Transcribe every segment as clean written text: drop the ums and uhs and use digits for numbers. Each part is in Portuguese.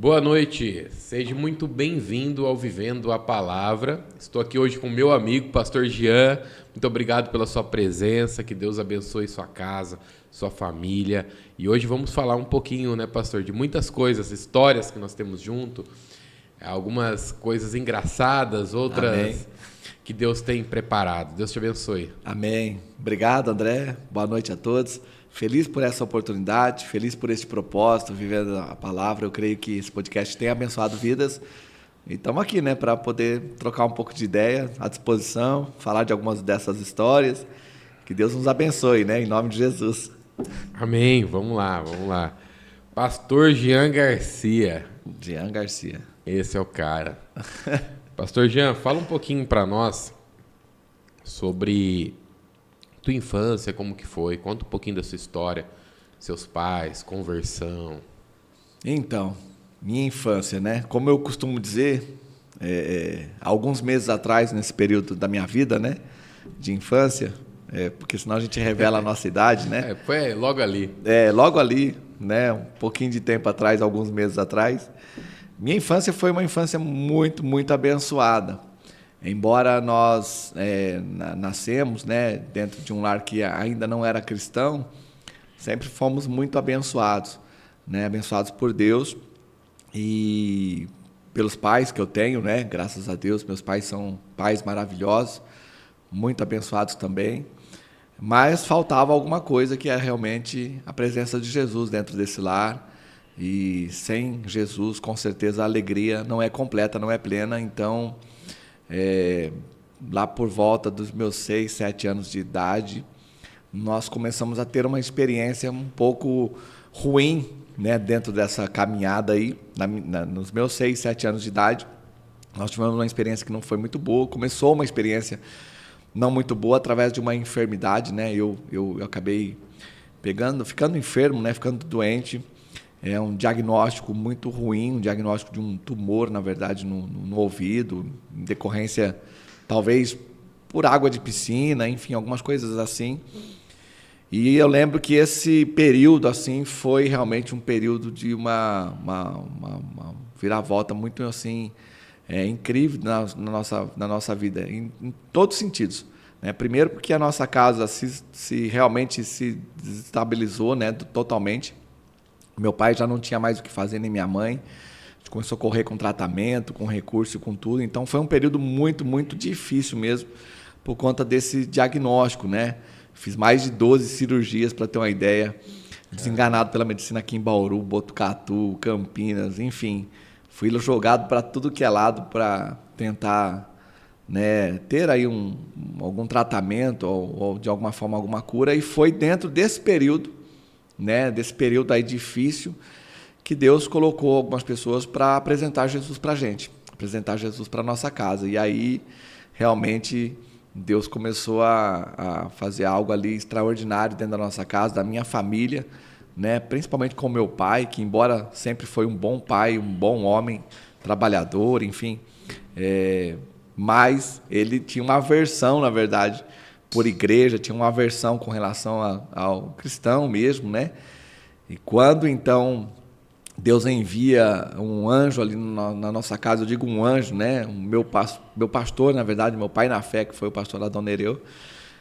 Boa noite, seja muito bem-vindo ao Vivendo a Palavra. Estou aqui hoje com meu amigo, pastor Jean. Muito obrigado pela sua presença, que Deus abençoe sua casa, sua família. E hoje vamos falar um pouquinho, né, pastor, de muitas coisas, histórias que nós temos junto, algumas coisas engraçadas, Amém. outras que Deus tem preparado. Deus te abençoe. Amém. Obrigado, André. Boa noite a todos. Feliz por essa oportunidade, feliz por este propósito, vivendo a palavra. Eu creio que esse podcast tem abençoado vidas. E estamos aqui, né, para poder trocar um pouco de ideia, à disposição, falar de algumas dessas histórias. Que Deus nos abençoe, né, em nome de Jesus. Amém, vamos lá, vamos lá. Pastor Jean Garcia, Jean Garcia. esse é o cara. Pastor Jean, fala um pouquinho para nós sobre tua infância, como que foi. Conta um pouquinho da sua história, seus pais, conversão. Então, minha infância, né? Como eu costumo dizer, alguns meses atrás, nesse período da minha vida, né, de infância, porque senão a gente revela a nossa idade, né? Foi logo ali. Logo ali, né, um pouquinho de tempo atrás, alguns meses atrás, minha infância foi uma infância muito, muito abençoada. Embora nós nascemos, né, dentro de um lar que ainda não era cristão, sempre fomos muito abençoados, né, abençoados por Deus e pelos pais que eu tenho, né, graças a Deus, meus pais são pais maravilhosos, muito abençoados também. Mas faltava alguma coisa que é realmente a presença de Jesus dentro desse lar. E sem Jesus, com certeza, a alegria não é completa, não é plena. Então, lá por volta dos meus 6, 7 anos de idade, nós começamos a ter uma experiência um pouco ruim, né, dentro dessa caminhada aí. Nos meus 6, 7 anos de idade, nós tivemos uma experiência que não foi muito boa. Começou uma experiência não muito boa através de uma enfermidade, né? Eu acabei ficando enfermo, né? Ficando doente. É um diagnóstico muito ruim, um diagnóstico de um tumor, na verdade, no ouvido, em decorrência, talvez, por água de piscina, enfim, algumas coisas assim. E eu lembro que esse período, assim, foi realmente um período de uma viravolta muito, assim, incrível na nossa vida, em todos os sentidos, né? Primeiro porque a nossa casa realmente se desestabilizou, né, totalmente. Meu pai já não tinha mais o que fazer, nem minha mãe. A gente começou a correr com tratamento, com recurso, com tudo. Então foi um período muito, muito difícil mesmo, por conta desse diagnóstico, né? Fiz mais de 12 cirurgias, para ter uma ideia. Desenganado pela medicina aqui em Bauru, Botucatu, Campinas, enfim. Fui jogado para tudo que é lado para tentar, né, ter aí algum tratamento ou de alguma forma alguma cura. E foi dentro desse período, né, desse período aí difícil, que Deus colocou algumas pessoas para apresentar Jesus para a gente, apresentar Jesus para a nossa casa. E aí, realmente, Deus começou a fazer algo ali extraordinário dentro da nossa casa, da minha família, né, principalmente com meu pai, que embora sempre foi um bom pai, um bom homem, trabalhador, enfim, mas ele tinha uma aversão, na verdade, por igreja, tinha uma aversão com relação ao cristão mesmo, né? E quando, então, Deus envia um anjo ali na nossa casa, eu digo um anjo, né? Meu pastor, na verdade, meu pai na fé, que foi o pastor Adão Nereu,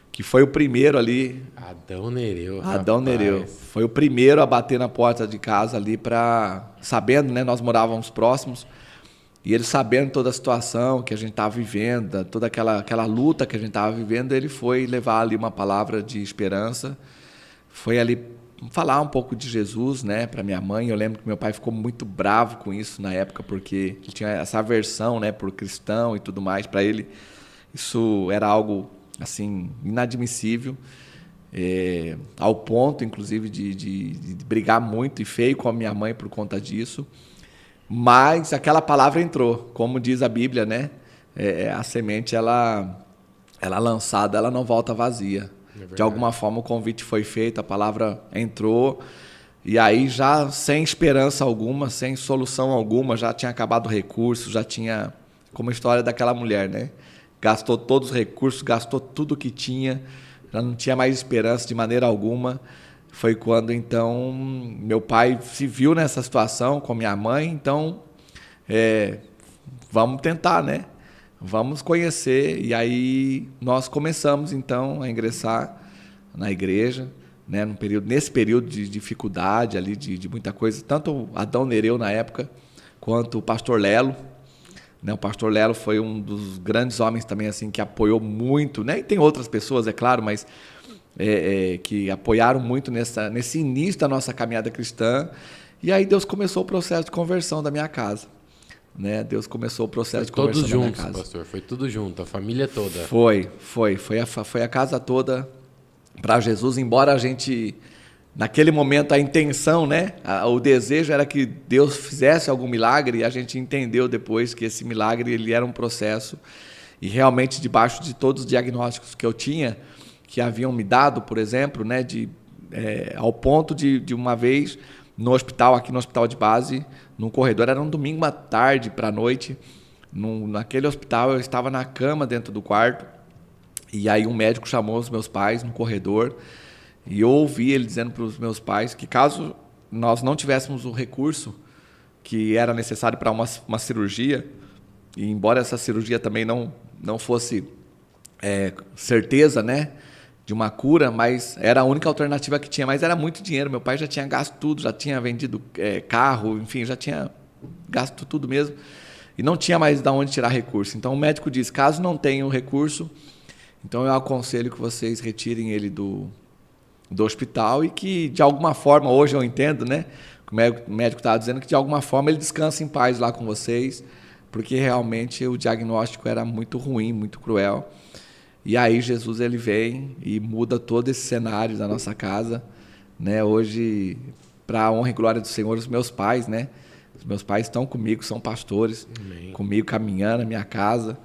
que foi o primeiro ali... Adão Nereu, Adão Nereu. rapaz. Foi o primeiro a bater na porta de casa ali sabendo, né? Nós morávamos próximos. E ele, sabendo toda a situação que a gente estava vivendo, toda aquela luta que a gente estava vivendo, ele foi levar ali uma palavra de esperança, foi ali falar um pouco de Jesus, né, para minha mãe. Eu lembro que meu pai ficou muito bravo com isso na época, porque ele tinha essa aversão, né, por cristão e tudo mais. Para ele, isso era algo, assim, inadmissível, ao ponto, inclusive, de brigar muito e feio com a minha mãe por conta disso. Mas aquela palavra entrou, como diz a Bíblia, né? A semente, ela lançada, ela não volta vazia. De alguma forma o convite foi feito, a palavra entrou, e aí já sem esperança alguma, sem solução alguma, já tinha acabado o recurso, já tinha, como a história daquela mulher, né? Gastou todos os recursos, gastou tudo que tinha, já não tinha mais esperança de maneira alguma. foi quando, então, meu pai se viu nessa situação com minha mãe, então, vamos tentar, né? Vamos conhecer. E aí nós começamos, então, a ingressar na igreja, né? Nesse período de dificuldade ali, de muita coisa, tanto o Adão Nereu na época, quanto o pastor Lelo, né? O pastor Lelo foi um dos grandes homens também, assim, que apoiou muito, né? E tem outras pessoas, é claro, mas que apoiaram muito nesse início da nossa caminhada cristã. E aí Deus começou o processo de conversão da minha casa, né? Deus começou o processo de conversão da minha casa. Todos juntos, pastor, foi tudo junto, a família toda. Foi a casa toda para Jesus, embora a gente, naquele momento, a intenção, né? O desejo era que Deus fizesse algum milagre, e a gente entendeu depois que esse milagre ele era um processo, e realmente debaixo de todos os diagnósticos que eu tinha, que haviam me dado, por exemplo, né, ao ponto de uma vez no hospital, aqui no hospital de base, num corredor, era um domingo à tarde para a noite, naquele hospital eu estava na cama dentro do quarto, e aí um médico chamou os meus pais no corredor, e eu ouvi ele dizendo para os meus pais que caso nós não tivéssemos o recurso que era necessário para uma cirurgia, e embora essa cirurgia também não fosse certeza, né, de uma cura, mas era a única alternativa que tinha, mas era muito dinheiro, meu pai já tinha gasto tudo, já tinha vendido carro, enfim, já tinha gasto tudo mesmo, e não tinha mais de onde tirar recurso. Então o médico disse, caso não tenha o recurso, então eu aconselho que vocês retirem ele do hospital e que de alguma forma, hoje eu entendo, né, o médico estava dizendo que de alguma forma ele descansa em paz lá com vocês, porque realmente o diagnóstico era muito ruim, muito cruel. E aí Jesus ele vem e muda todo esse cenário da nossa casa, né? Hoje, para a honra e glória do Senhor, os meus pais, né? Os meus pais estão comigo, são pastores, amém, comigo caminhando na minha casa.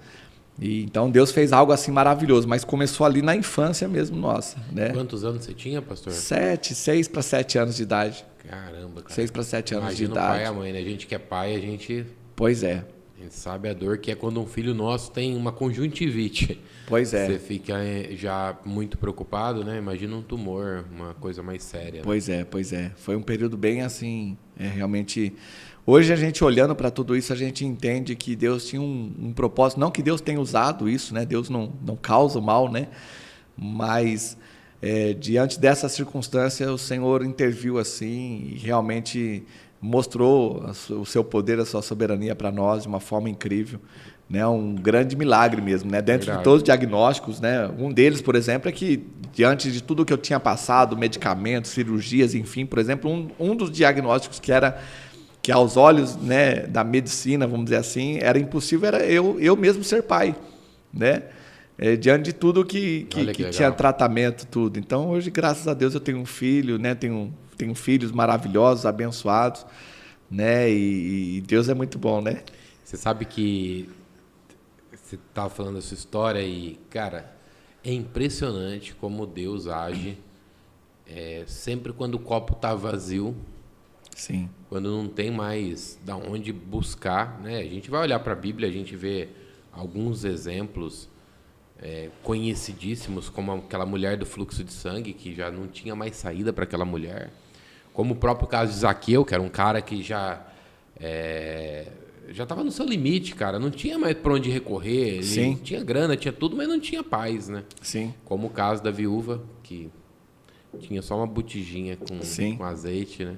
E então Deus fez algo assim maravilhoso, mas começou ali na infância mesmo nossa, né? Quantos anos você tinha, pastor? 6 para 7 anos de idade. Caramba, cara. 6 para 7 anos de idade. Imagina o pai e a mãe, né? A gente que é pai, a gente... Pois é. A gente sabe a dor que é quando um filho nosso tem uma conjuntivite. Pois é. Você fica já muito preocupado, né? Imagina um tumor, uma coisa mais séria. Né? Pois é. Foi um período bem assim, realmente... Hoje a gente olhando para tudo isso, a gente entende que Deus tinha um propósito. Não que Deus tenha usado isso, né? Deus não causa o mal, né? Mas diante dessa circunstância, o Senhor interviu assim e realmente mostrou o seu poder, a sua soberania para nós de uma forma incrível, né? Um grande milagre mesmo, né? Dentro de todos os diagnósticos, né? Um deles, por exemplo, é que diante de tudo que eu tinha passado, medicamentos, cirurgias, enfim, por exemplo, um dos diagnósticos que aos olhos, né, da medicina, vamos dizer assim, era impossível, era eu mesmo ser pai, né? Diante de tudo que tinha tratamento, tudo. Então, hoje, graças a Deus, eu tenho um filho, né? Tenho filhos maravilhosos, abençoados, né? E Deus é muito bom, né? Você sabe que você estava falando da sua história e, cara, é impressionante como Deus age sempre quando o copo está vazio. Sim. Quando não tem mais da onde buscar, né? A gente vai olhar para a Bíblia, a gente vê alguns exemplos conhecidíssimos, como aquela mulher do fluxo de sangue, que já não tinha mais saída para aquela mulher. Como o próprio caso de Zaqueu, que era um cara que já estava no seu limite, cara. Não tinha mais para onde recorrer. Ele Sim. tinha grana, tinha tudo, mas não tinha paz, né? Sim. Como o caso da viúva, que tinha só uma botijinha com azeite, né?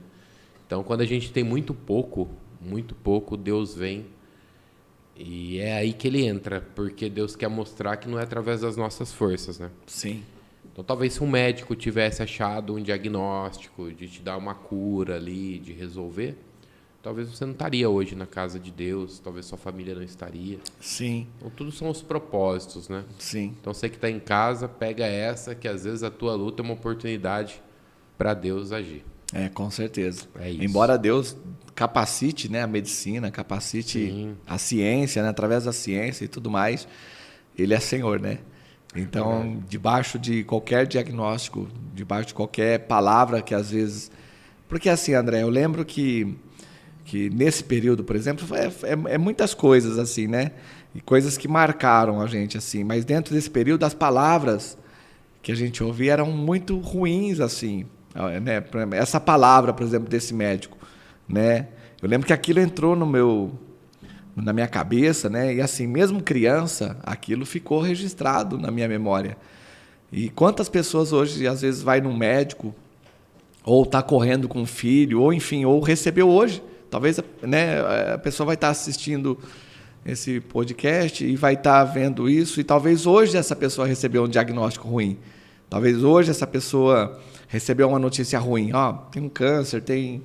Então, quando a gente tem muito pouco, Deus vem e é aí que ele entra, porque Deus quer mostrar que não é através das nossas forças, né? Sim. Então, talvez se um médico tivesse achado um diagnóstico de te dar uma cura ali, de resolver, talvez você não estaria hoje na casa de Deus, talvez sua família não estaria. Sim. Então, tudo são os propósitos, né? Sim. Então, você que está em casa, pega essa, que às vezes a tua luta é uma oportunidade para Deus agir. Com certeza. É isso. Embora Deus capacite, né, a medicina, capacite a ciência, né, através da ciência e tudo mais, Ele é Senhor, né? Então, debaixo de qualquer diagnóstico, debaixo de qualquer palavra que às vezes... Porque assim, André, eu lembro que nesse período, por exemplo, muitas coisas assim, né? E coisas que marcaram a gente, assim. Mas dentro desse período, as palavras que a gente ouvia eram muito ruins, assim. né? Essa palavra, por exemplo, desse médico, né? Eu lembro que aquilo entrou na minha cabeça, né? E assim, mesmo criança, aquilo ficou registrado na minha memória. E quantas pessoas hoje, às vezes, vai num médico, ou está correndo com um filho, ou enfim, ou recebeu hoje. Talvez, né, a pessoa vai estar assistindo esse podcast e vai estar vendo isso, e talvez hoje essa pessoa recebeu um diagnóstico ruim. Talvez hoje essa pessoa recebeu uma notícia ruim. Tem um câncer, tem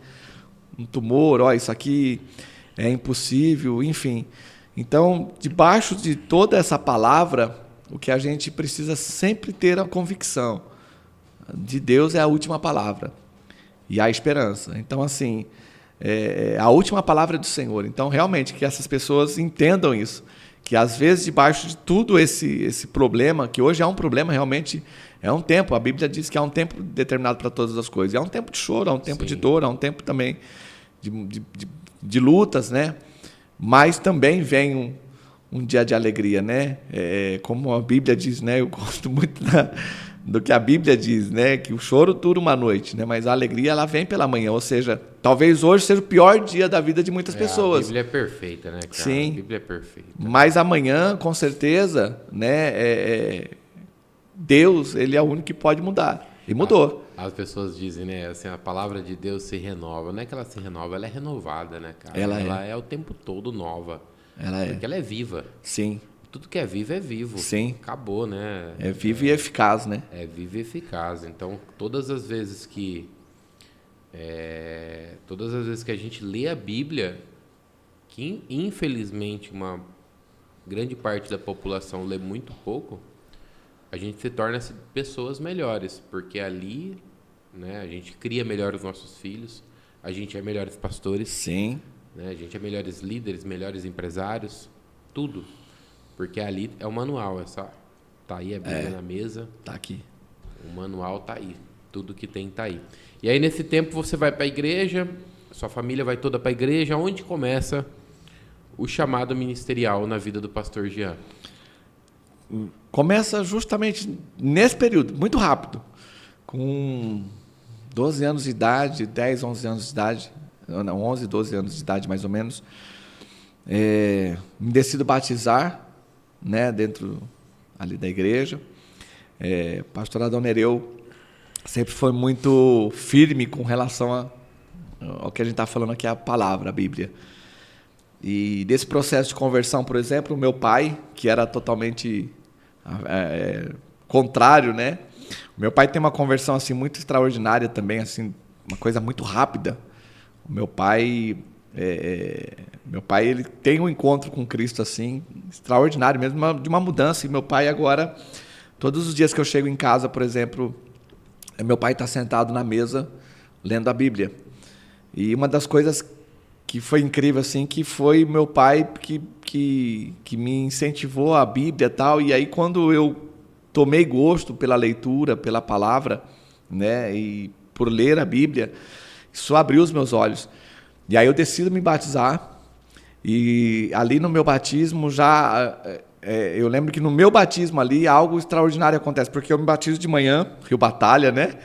um tumor, isso aqui é impossível, enfim. Então, debaixo de toda essa palavra, o que a gente precisa sempre ter a convicção de Deus é a última palavra e a esperança. Então, assim, a última palavra é do Senhor. Então, realmente, que essas pessoas entendam isso, que às vezes, debaixo de tudo esse problema, que hoje é um problema, realmente é um tempo, a Bíblia diz que há um tempo determinado para todas as coisas. É um tempo de choro, é um tempo de dor, é um tempo também de lutas, né? Mas também vem um dia de alegria, né? Como a Bíblia diz, né? Eu gosto muito do que a Bíblia diz, né? Que o choro dura uma noite, né? Mas a alegria, ela vem pela manhã. Ou seja, talvez hoje seja o pior dia da vida de muitas pessoas. A Bíblia é perfeita, né, cara? Sim. A Bíblia é perfeita. Mas amanhã, com certeza, né? Deus, ele é o único que pode mudar. E mudou. As pessoas dizem, né? Assim, a palavra de Deus se renova. Não é que ela se renova, ela é renovada, né, cara? Ela é o tempo todo nova. Porque ela é viva. Sim. Tudo que é vivo é vivo. Sim. Acabou, né? É vivo e eficaz, né? É vivo e eficaz. Então, todas as vezes que a gente lê a Bíblia, que infelizmente uma grande parte da população lê muito pouco, a gente se torna pessoas melhores, porque ali, né, a gente cria melhor os nossos filhos, a gente é melhores pastores. Sim. Né, a gente é melhores líderes, melhores empresários, tudo. Porque ali é o manual, tá aí a Bíblia na mesa. Tá aqui. O manual tá aí, tudo que tem tá aí. E aí nesse tempo você vai para a igreja, sua família vai toda para a igreja, onde começa o chamado ministerial na vida do pastor Jean? Começa justamente nesse período, muito rápido. Com 12 anos de idade, 10, 11 anos de idade, não, 11, 12 anos de idade mais ou menos, me decido batizar, né, dentro ali da igreja. Pastor Adão Nereu sempre foi muito firme com relação ao que a gente está falando aqui, a palavra, a Bíblia. E desse processo de conversão, por exemplo, o meu pai, que era totalmente contrário, né? O meu pai tem uma conversão assim muito extraordinária também, assim, uma coisa muito rápida. O meu pai ele tem um encontro com Cristo assim extraordinário mesmo, de uma mudança. E meu pai agora, todos os dias que eu chego em casa, por exemplo, meu pai está sentado na mesa lendo a Bíblia. E uma das coisas que foi incrível assim, que foi meu pai que me incentivou a Bíblia e tal. E aí quando eu tomei gosto pela leitura, pela palavra, né, e por ler a Bíblia, isso abriu os meus olhos. E aí eu decido me batizar, e ali no meu batismo eu lembro que no meu batismo ali algo extraordinário acontece, porque eu me batizo de manhã, Rio Batalha, né?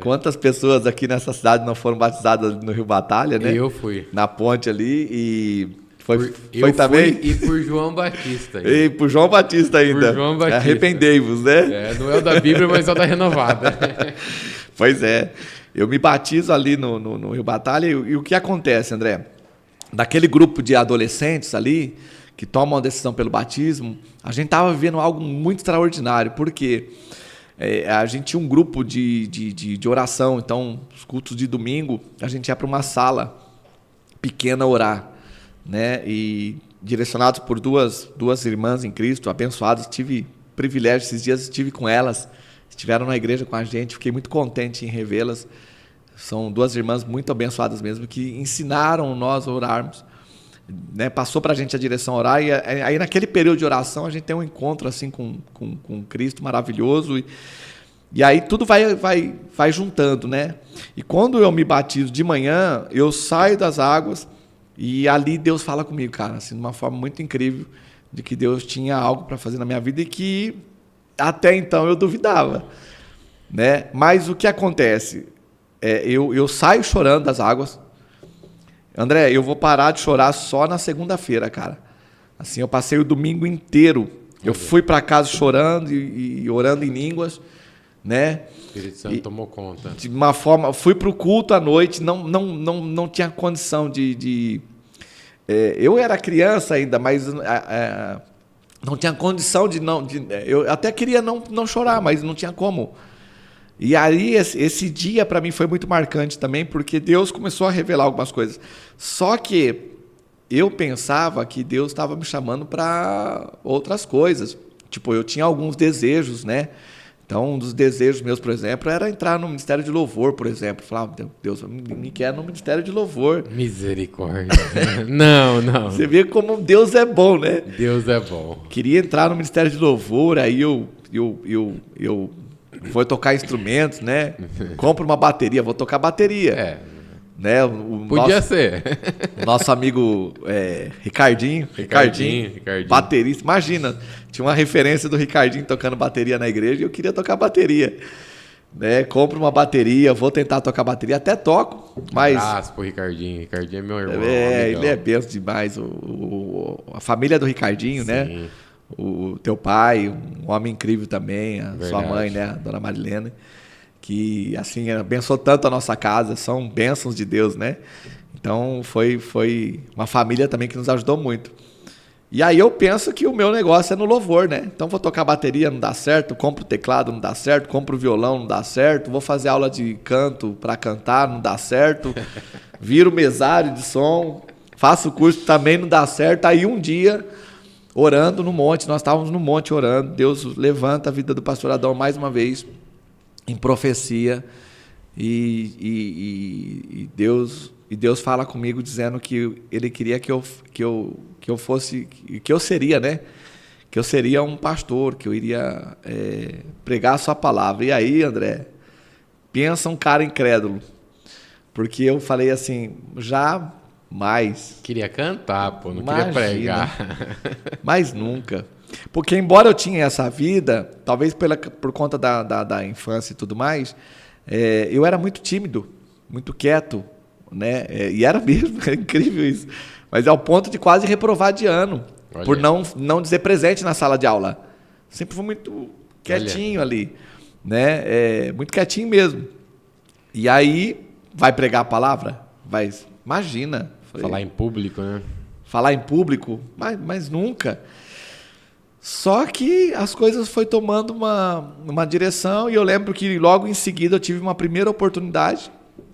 Quantas pessoas aqui nessa cidade não foram batizadas no Rio Batalha, né? Eu fui. Na ponte ali, e foi também? E por João Batista. Ainda. E por João Batista ainda. Por João Batista. Arrependei-vos, né? Não é o da Bíblia, mas é o da Renovada. Pois é. Eu me batizo ali no Rio Batalha, e o que acontece, André? Daquele grupo de adolescentes ali, que tomam a decisão pelo batismo, a gente estava vivendo algo muito extraordinário, porque a gente tinha um grupo de oração. Então, os cultos de domingo, a gente ia para uma sala pequena orar, né? E direcionados por duas irmãs em Cristo, abençoadas. Tive privilégio, esses dias estive com elas, estiveram na igreja com a gente, fiquei muito contente em revê-las. São duas irmãs muito abençoadas mesmo, que ensinaram nós a orarmos, né? Passou para a gente a direção a orar, e aí naquele período de oração a gente tem um encontro assim com Cristo maravilhoso, e aí tudo vai juntando, né? E quando eu me batizo de manhã, eu saio das águas, e ali Deus fala comigo, cara, assim, de uma forma muito incrível, de que Deus tinha algo para fazer na minha vida, e que até então eu duvidava. né? Mas o que acontece? Eu saio chorando das águas. André, eu vou parar de chorar só na segunda-feira, cara. Assim, eu passei o domingo inteiro. Eu fui para casa chorando e orando em línguas, né? O Espírito Santo tomou conta. De uma forma, fui para o culto à noite, não tinha condição eu era criança ainda, mas não tinha condição eu até queria não chorar, mas não tinha como. E aí esse dia para mim foi muito marcante também, porque Deus começou a revelar algumas coisas. Só que eu pensava que Deus estava me chamando para outras coisas. Tipo, eu tinha alguns desejos, né? Então, um dos desejos meus, por exemplo, era entrar no Ministério de Louvor, por exemplo. Falava, Deus me quer no Ministério de Louvor. Misericórdia. Não. Você vê como Deus é bom, né? Deus é bom. Queria entrar no Ministério de Louvor, aí eu vou tocar instrumentos, né? Compro uma bateria, vou tocar bateria. Né? Podia ser. O nosso amigo Ricardinho, baterista. Imagina, tinha uma referência do Ricardinho tocando bateria na igreja e eu queria tocar bateria. Né? Compro uma bateria, vou tentar tocar bateria, até toco. Mas... abraço pro Ricardinho. Ricardinho é meu irmão. Ele é benção demais. A família do Ricardinho, sim, né? O teu pai, um homem incrível também, sua mãe, né? A dona Marilena, que assim abençoou tanto a nossa casa, são bênçãos de Deus, né? Então foi uma família também que nos ajudou muito. E aí eu penso que o meu negócio é no louvor, né? Então vou tocar bateria, não dá certo, compro teclado, não dá certo, compro violão, não dá certo, vou fazer aula de canto para cantar, não dá certo, viro mesário de som, faço curso, também não dá certo. Aí um dia, orando no monte, nós estávamos no monte orando, Deus levanta a vida do pastor Adão mais uma vez, em profecia, e Deus fala comigo dizendo que Ele queria que eu fosse, que eu seria, né? Que eu seria um pastor, que eu iria pregar a sua palavra. E aí, André, pensa um cara incrédulo, porque eu falei assim, jamais. Queria cantar, pô, não queria pregar. Mas nunca. Porque embora eu tinha essa vida, talvez por conta da infância e tudo mais, eu era muito tímido, muito quieto, né? E era mesmo, é incrível isso. Mas ao ponto de quase reprovar de ano, olha, por não dizer presente na sala de aula. Sempre fui muito quietinho, olha, ali, né? Muito quietinho mesmo. E aí, vai pregar a palavra? Imagina. Falar em público, né? Falar em público, mas nunca. Só que as coisas foi tomando uma direção, e eu lembro que logo em seguida eu tive uma primeira oportunidade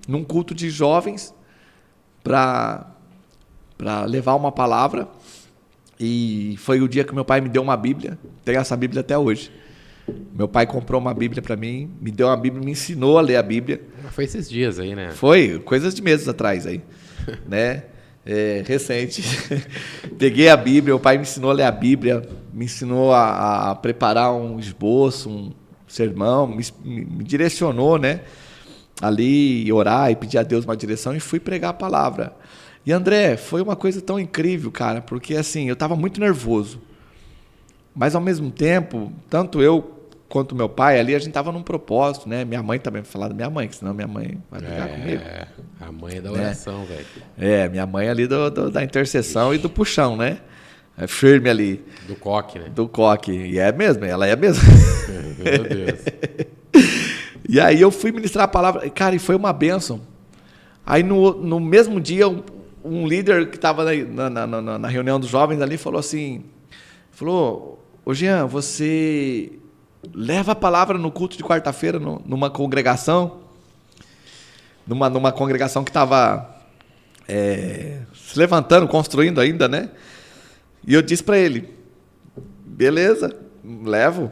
num culto de jovens para levar uma palavra, e foi o dia que meu pai me deu uma Bíblia. Tenho essa Bíblia até hoje. Meu pai comprou uma Bíblia para mim, me deu uma Bíblia, me ensinou a ler a Bíblia. Foi esses dias aí, né? Foi, coisas de meses atrás aí, né? Recente. Peguei a Bíblia, o pai me ensinou a ler a Bíblia, me ensinou a preparar um esboço, um sermão, me direcionou, né? Ali, orar e pedir a Deus uma direção, e fui pregar a palavra. E André, foi uma coisa tão incrível, cara, porque assim, eu estava muito nervoso, mas ao mesmo tempo, tanto eu quanto meu pai ali, a gente estava num propósito, né? Minha mãe também, vou falar da minha mãe, que senão minha mãe vai brigar comigo. A mãe é da oração, velho. Minha mãe ali da intercessão e do puxão, né? É firme ali. Do coque, né? Do coque. E é mesmo, ela é mesmo. Meu Deus. E aí eu fui ministrar a palavra, cara, e foi uma bênção. Aí no mesmo dia, um líder que estava na reunião dos jovens ali falou assim, ô Jean, você leva a palavra no culto de quarta-feira numa congregação, numa congregação que estava se levantando, construindo ainda, né? E eu disse para ele, beleza, levo,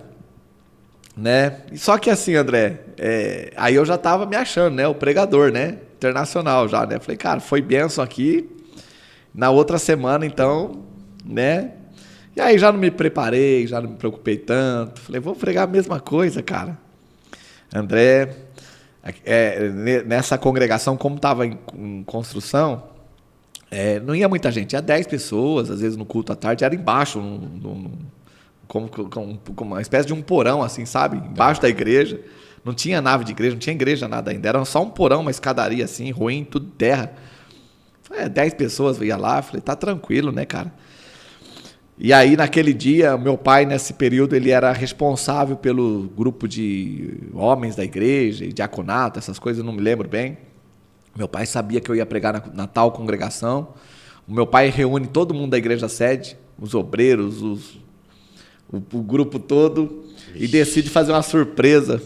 né? Só que assim, André, aí eu já estava me achando, né? O pregador, né? Internacional já, né? Falei, cara, foi bênção aqui. Na outra semana, então, né? E aí já não me preparei, já não me preocupei tanto. Falei, vou pregar a mesma coisa, cara. André, nessa congregação, como estava em construção, não ia muita gente. Ia 10 pessoas, às vezes no culto à tarde, era embaixo, no como uma espécie de um porão, assim, sabe? Embaixo da igreja. Não tinha nave de igreja, não tinha igreja, nada ainda. Era só um porão, uma escadaria assim, ruim, tudo terra. 10 pessoas ia lá, falei, tá tranquilo, né, cara? E aí, naquele dia, meu pai, nesse período, ele era responsável pelo grupo de homens da igreja, e diaconato, essas coisas, eu não me lembro bem. Meu pai sabia que eu ia pregar na tal congregação. O meu pai reúne todo mundo da igreja sede, os obreiros, o grupo todo, e decide fazer uma surpresa.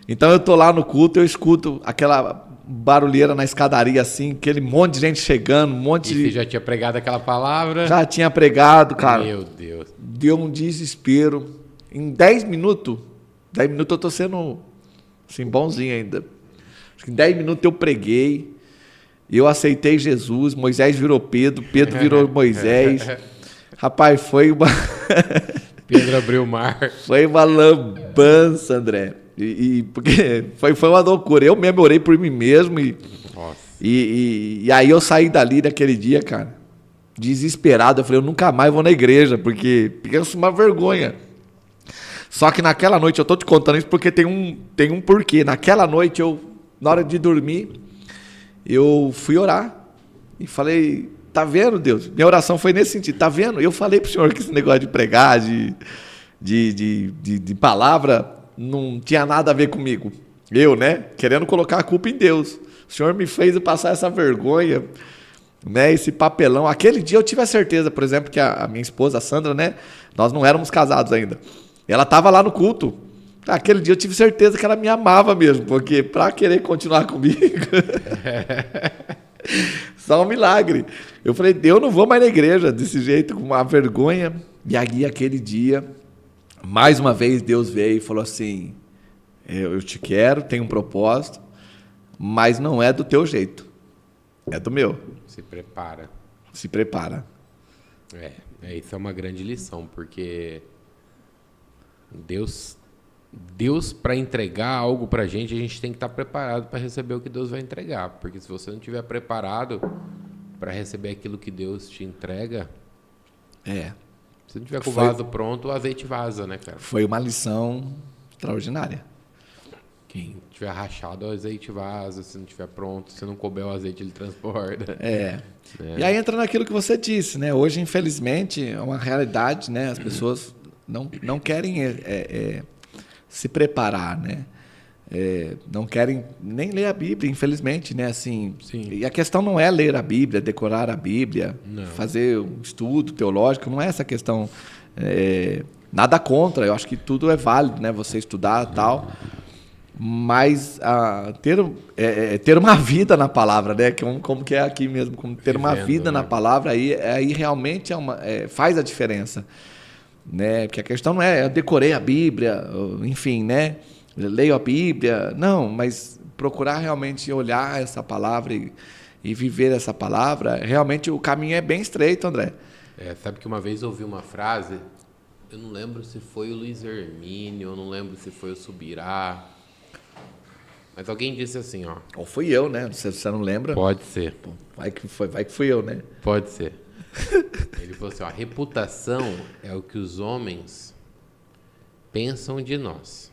Então eu tô lá no culto, eu escuto aquela barulheira na escadaria assim, aquele monte de gente chegando, E você já tinha pregado aquela palavra? Já tinha pregado, cara. Meu Deus. Deu um desespero. Em 10 minutos eu tô sendo assim, bonzinho ainda. Acho que em 10 minutos eu preguei, eu aceitei Jesus, Moisés virou Pedro, Pedro virou Moisés. Rapaz, foi uma... Pedro abriu o mar. Foi uma lambança, André. Porque foi uma loucura. Eu mesmo orei por mim mesmo e aí eu saí dali naquele dia, cara, desesperado. Eu falei, eu nunca mais vou na igreja, porque é uma vergonha. Só que naquela noite, eu tô te contando isso porque tem um porquê. Naquela noite, na hora de dormir, eu fui orar e falei, tá vendo, Deus? Minha oração foi nesse sentido, tá vendo? Eu falei pro Senhor que esse negócio de pregar, de palavra, não tinha nada a ver comigo. Eu, né? Querendo colocar a culpa em Deus. O Senhor me fez passar essa vergonha, né? Esse papelão. Aquele dia eu tive a certeza, por exemplo, que a minha esposa, a Sandra, né? Nós não éramos casados ainda. Ela estava lá no culto. Aquele dia eu tive certeza que ela me amava mesmo, porque para querer continuar comigo... Só um milagre. Eu falei, eu não vou mais na igreja desse jeito, com uma vergonha. E aí, aquele dia... Mais uma vez Deus veio e falou assim, eu te quero, tenho um propósito, mas não é do teu jeito, é do meu. Se prepara. Se prepara. Isso é uma grande lição, porque Deus para entregar algo pra gente, a gente tem que estar preparado para receber o que Deus vai entregar, porque se você não estiver preparado para receber aquilo que Deus te entrega... Se não tiver com o vaso pronto, o azeite vaza, né, cara? Foi uma lição extraordinária. Quem tiver rachado, o azeite vaza. Se não tiver pronto, se não couber o azeite, ele transporta. E aí entra naquilo que você disse, né? Hoje, infelizmente, é uma realidade, né? As pessoas não querem se preparar, né? Não querem nem ler a Bíblia, infelizmente, né? Assim, e a questão não é ler a Bíblia, decorar a Bíblia, fazer um estudo teológico, não é essa questão. Nada contra, eu acho que tudo é válido, né? Você estudar e tal, mas ter uma vida na palavra, né? Como que é aqui mesmo, como ter uma vida na palavra, aí realmente faz a diferença, né? Porque a questão não eu decorei a Bíblia, enfim, né? Leio a Bíblia, não, mas procurar realmente olhar essa palavra e viver essa palavra, realmente o caminho é bem estreito, André. Sabe que uma vez eu ouvi uma frase, eu não lembro se foi o Luiz Hermínio, eu não lembro se foi o Subirá, mas alguém disse assim, ó... Ou fui eu, né? Você não lembra? Pode ser. Pô, vai que fui eu, né? Pode ser. Ele falou assim, ó, a reputação é o que os homens pensam de nós.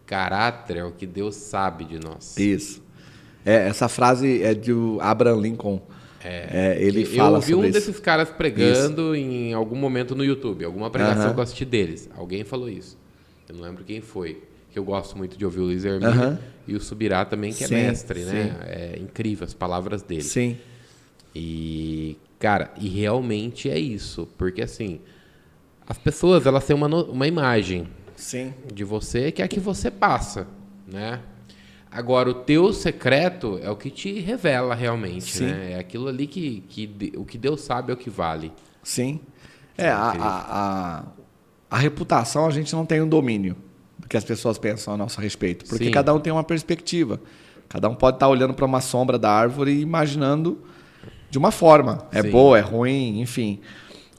Caráter é o que Deus sabe de nós. Isso. Essa frase é de Abraham Lincoln. Ele fala sobre isso. Eu ouvi desses caras pregando em algum momento no YouTube, alguma pregação que eu assisti deles. Alguém falou isso. Eu não lembro quem foi. Que eu gosto muito de ouvir o Luiz Hermínio e o Subirá também, que é mestre, né? É incrível as palavras dele. Sim. E, cara, realmente é isso. Porque, assim, as pessoas, elas têm uma imagem... Sim. De você, que é a que você passa, né? Agora, o teu secreto é o que te revela realmente, né? É aquilo ali o que Deus sabe é o que vale. Sim. A reputação a gente não tem um domínio do que as pessoas pensam a nosso respeito, porque cada um tem uma perspectiva. Cada um pode estar olhando para uma sombra da árvore e imaginando de uma forma. É boa, é ruim, enfim...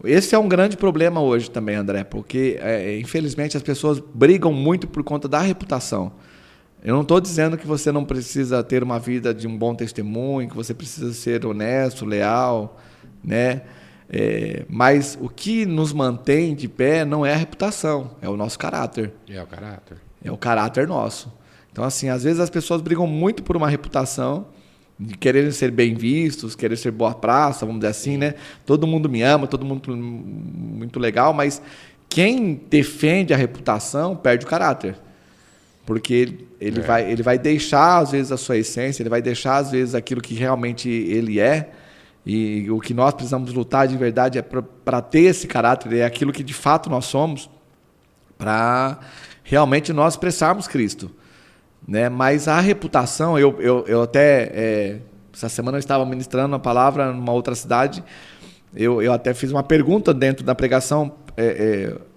Esse é um grande problema hoje também, André, porque, infelizmente, as pessoas brigam muito por conta da reputação. Eu não estou dizendo que você não precisa ter uma vida de um bom testemunho, que você precisa ser honesto, leal, né? Mas o que nos mantém de pé não é a reputação, é o nosso caráter. É o caráter. É o caráter nosso. Então, assim, às vezes as pessoas brigam muito por uma reputação, de quererem ser bem vistos, querer ser boa praça, vamos dizer assim, né? Todo mundo me ama, todo mundo muito legal, mas quem defende a reputação perde o caráter. Porque ele vai deixar, às vezes, a sua essência, ele vai deixar, às vezes, aquilo que realmente ele é. E o que nós precisamos lutar de verdade é para ter esse caráter, é aquilo que de fato nós somos, para realmente nós expressarmos Cristo. Né? Mas a reputação, eu até, essa semana eu estava ministrando uma palavra numa outra cidade, eu até fiz uma pergunta dentro da pregação,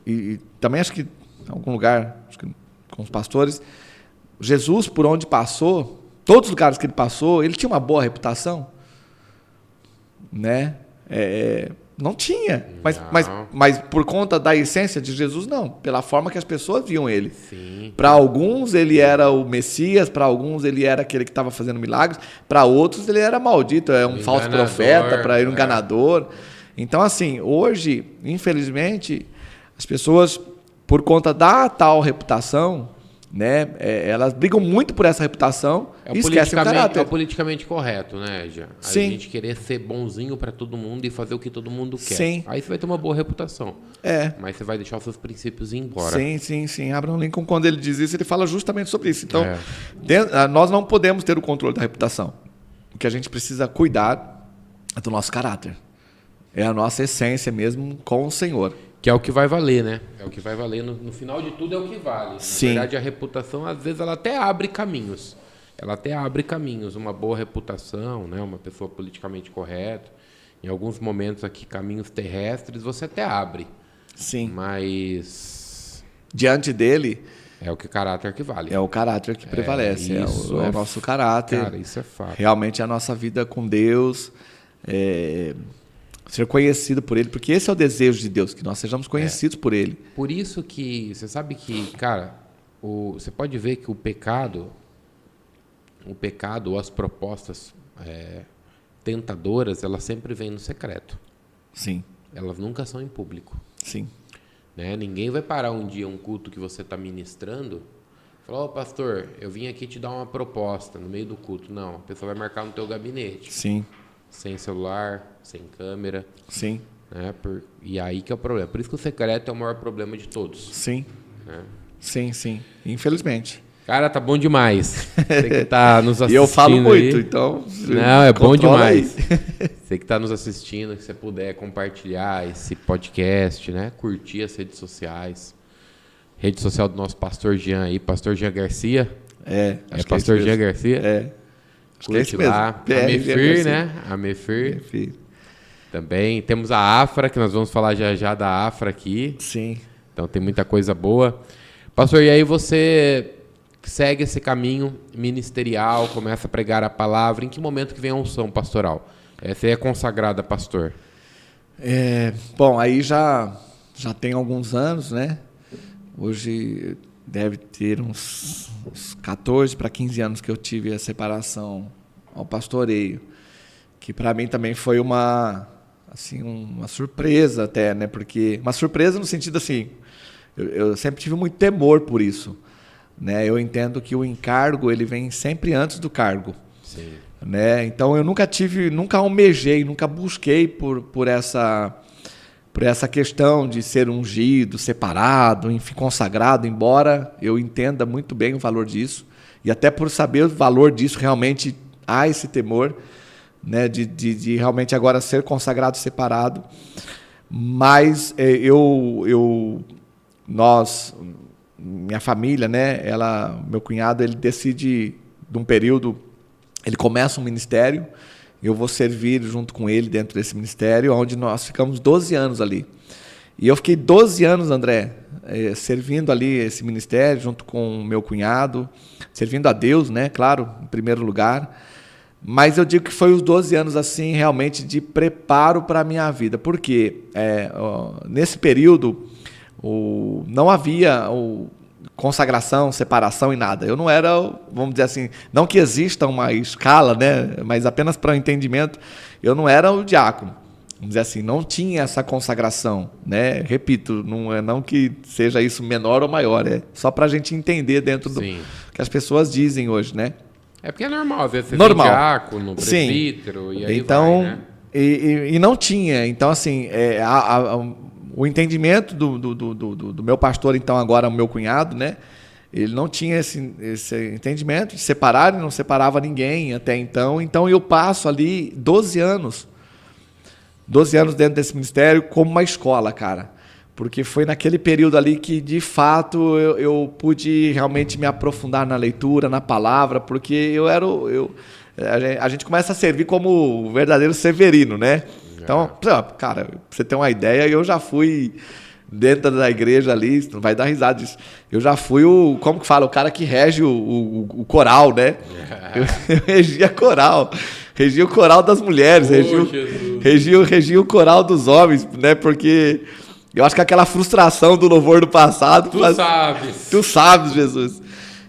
e também acho que em algum lugar, acho que com os pastores, Jesus, por onde passou, todos os lugares que ele passou, ele tinha uma boa reputação? Né? Não tinha, mas por conta da essência de Jesus, não, pela forma que as pessoas viam ele. Para alguns ele era o Messias, para alguns ele era aquele que estava fazendo milagres, para outros ele era maldito, um falso profeta, para ele um enganador. Então, assim, hoje, infelizmente, as pessoas, por conta da tal reputação, né, elas brigam muito por essa reputação e esquecem o caráter. É o politicamente correto, né, Jean? A gente querer ser bonzinho para todo mundo e fazer o que todo mundo quer. Sim. Aí você vai ter uma boa reputação. Mas você vai deixar os seus princípios ir embora. Sim. Abraham Lincoln, quando ele diz isso, ele fala justamente sobre isso. Então, nós não podemos ter o controle da reputação. O que a gente precisa cuidar é do nosso caráter. É a nossa essência mesmo com o Senhor. Que é o que vai valer, né? É o que vai valer. No final de tudo é o que vale. Sim. Na verdade, a reputação, às vezes, ela até abre caminhos. Uma boa reputação, né? Uma pessoa politicamente correta. Em alguns momentos aqui, caminhos terrestres, você até abre. Sim. Mas diante dele... é o caráter que vale. É o caráter que prevalece. É o nosso caráter. Cara, isso é fato. Realmente a nossa vida com Deus... ser conhecido por ele, porque esse é o desejo de Deus, que nós sejamos conhecidos por ele. Por isso que, você sabe que, cara, você pode ver que o pecado ou as propostas tentadoras, elas sempre vêm no secreto. Sim. Elas nunca são em público. Sim. Né? Ninguém vai parar um dia um culto que você está ministrando e falar, pastor, eu vim aqui te dar uma proposta no meio do culto. Não, a pessoa vai marcar no teu gabinete. Sim. Sem celular, sem câmera. Sim. Né? E aí que é o problema. Por isso que o secreto é o maior problema de todos. Sim. Né? Sim. Infelizmente. Cara, tá bom demais. Você que tá nos assistindo. E eu falo muito, aí. Então... Não, é bom demais. Você que tá nos assistindo, que você puder compartilhar esse podcast, né? Curtir as redes sociais. Rede social do nosso pastor Jean aí, pastor Jean Garcia. Acho pastor Jean Garcia. Curte lá. A Mefir, né? A Mefir. Também. Temos a Afra, que nós vamos falar já da Afra aqui. Sim. Então tem muita coisa boa. Pastor, e aí você segue esse caminho ministerial, começa a pregar a palavra. Em que momento que vem a unção pastoral? Você é consagrada, pastor? Bom, aí já tem alguns anos, né? Hoje deve ter uns 14 para 15 anos que eu tive a separação ao pastoreio, que para mim também foi uma surpresa até, né? Porque uma surpresa no sentido assim, eu sempre tive muito temor por isso, né? Eu entendo que o encargo ele vem sempre antes do cargo. Sim. Né? Então eu nunca almejei, nunca busquei por essa questão de ser ungido, separado, enfim, consagrado, embora eu entenda muito bem o valor disso, e até por saber o valor disso, realmente há esse temor, né, de realmente agora ser consagrado, separado. Mas minha família, né, meu cunhado, ele decide, de um período, ele começa um ministério, eu vou servir junto com ele dentro desse ministério, onde nós ficamos 12 anos ali. E eu fiquei 12 anos, André, servindo ali esse ministério, junto com o meu cunhado, servindo a Deus, né, claro, em primeiro lugar. Mas eu digo que foi os 12 anos, assim, realmente de preparo para a minha vida. Porque nesse período não havia consagração, separação e nada. Eu não era, vamos dizer assim, não que exista uma escala, né, mas apenas para o entendimento, eu não era o diácono. vamos dizer assim, não tinha essa consagração, né? Repito, não é não que seja isso menor ou maior, é só para a gente entender dentro do que as pessoas dizem hoje, né? É porque é normal, às vezes você normal. tem diácono, presbítero, e aí então, vai, né? E não tinha. Então, assim, o entendimento do meu pastor, então, agora o meu cunhado, né? Ele não tinha esse entendimento de separar, ele não separava ninguém até então. Então, eu passo ali 12 anos dentro desse ministério como uma escola, cara. Porque foi naquele período ali que, de fato, eu pude realmente me aprofundar na leitura, na palavra, porque a gente começa a servir como o verdadeiro Severino, né? Então, cara, pra você ter uma ideia, eu já fui dentro da igreja ali, não vai dar risada disso, eu já fui como que fala, o cara que rege o coral, né? Eu regia coral, regia o coral das mulheres, regia o coral dos homens, né? Porque eu acho que aquela frustração do louvor do passado... Tu sabes, Jesus.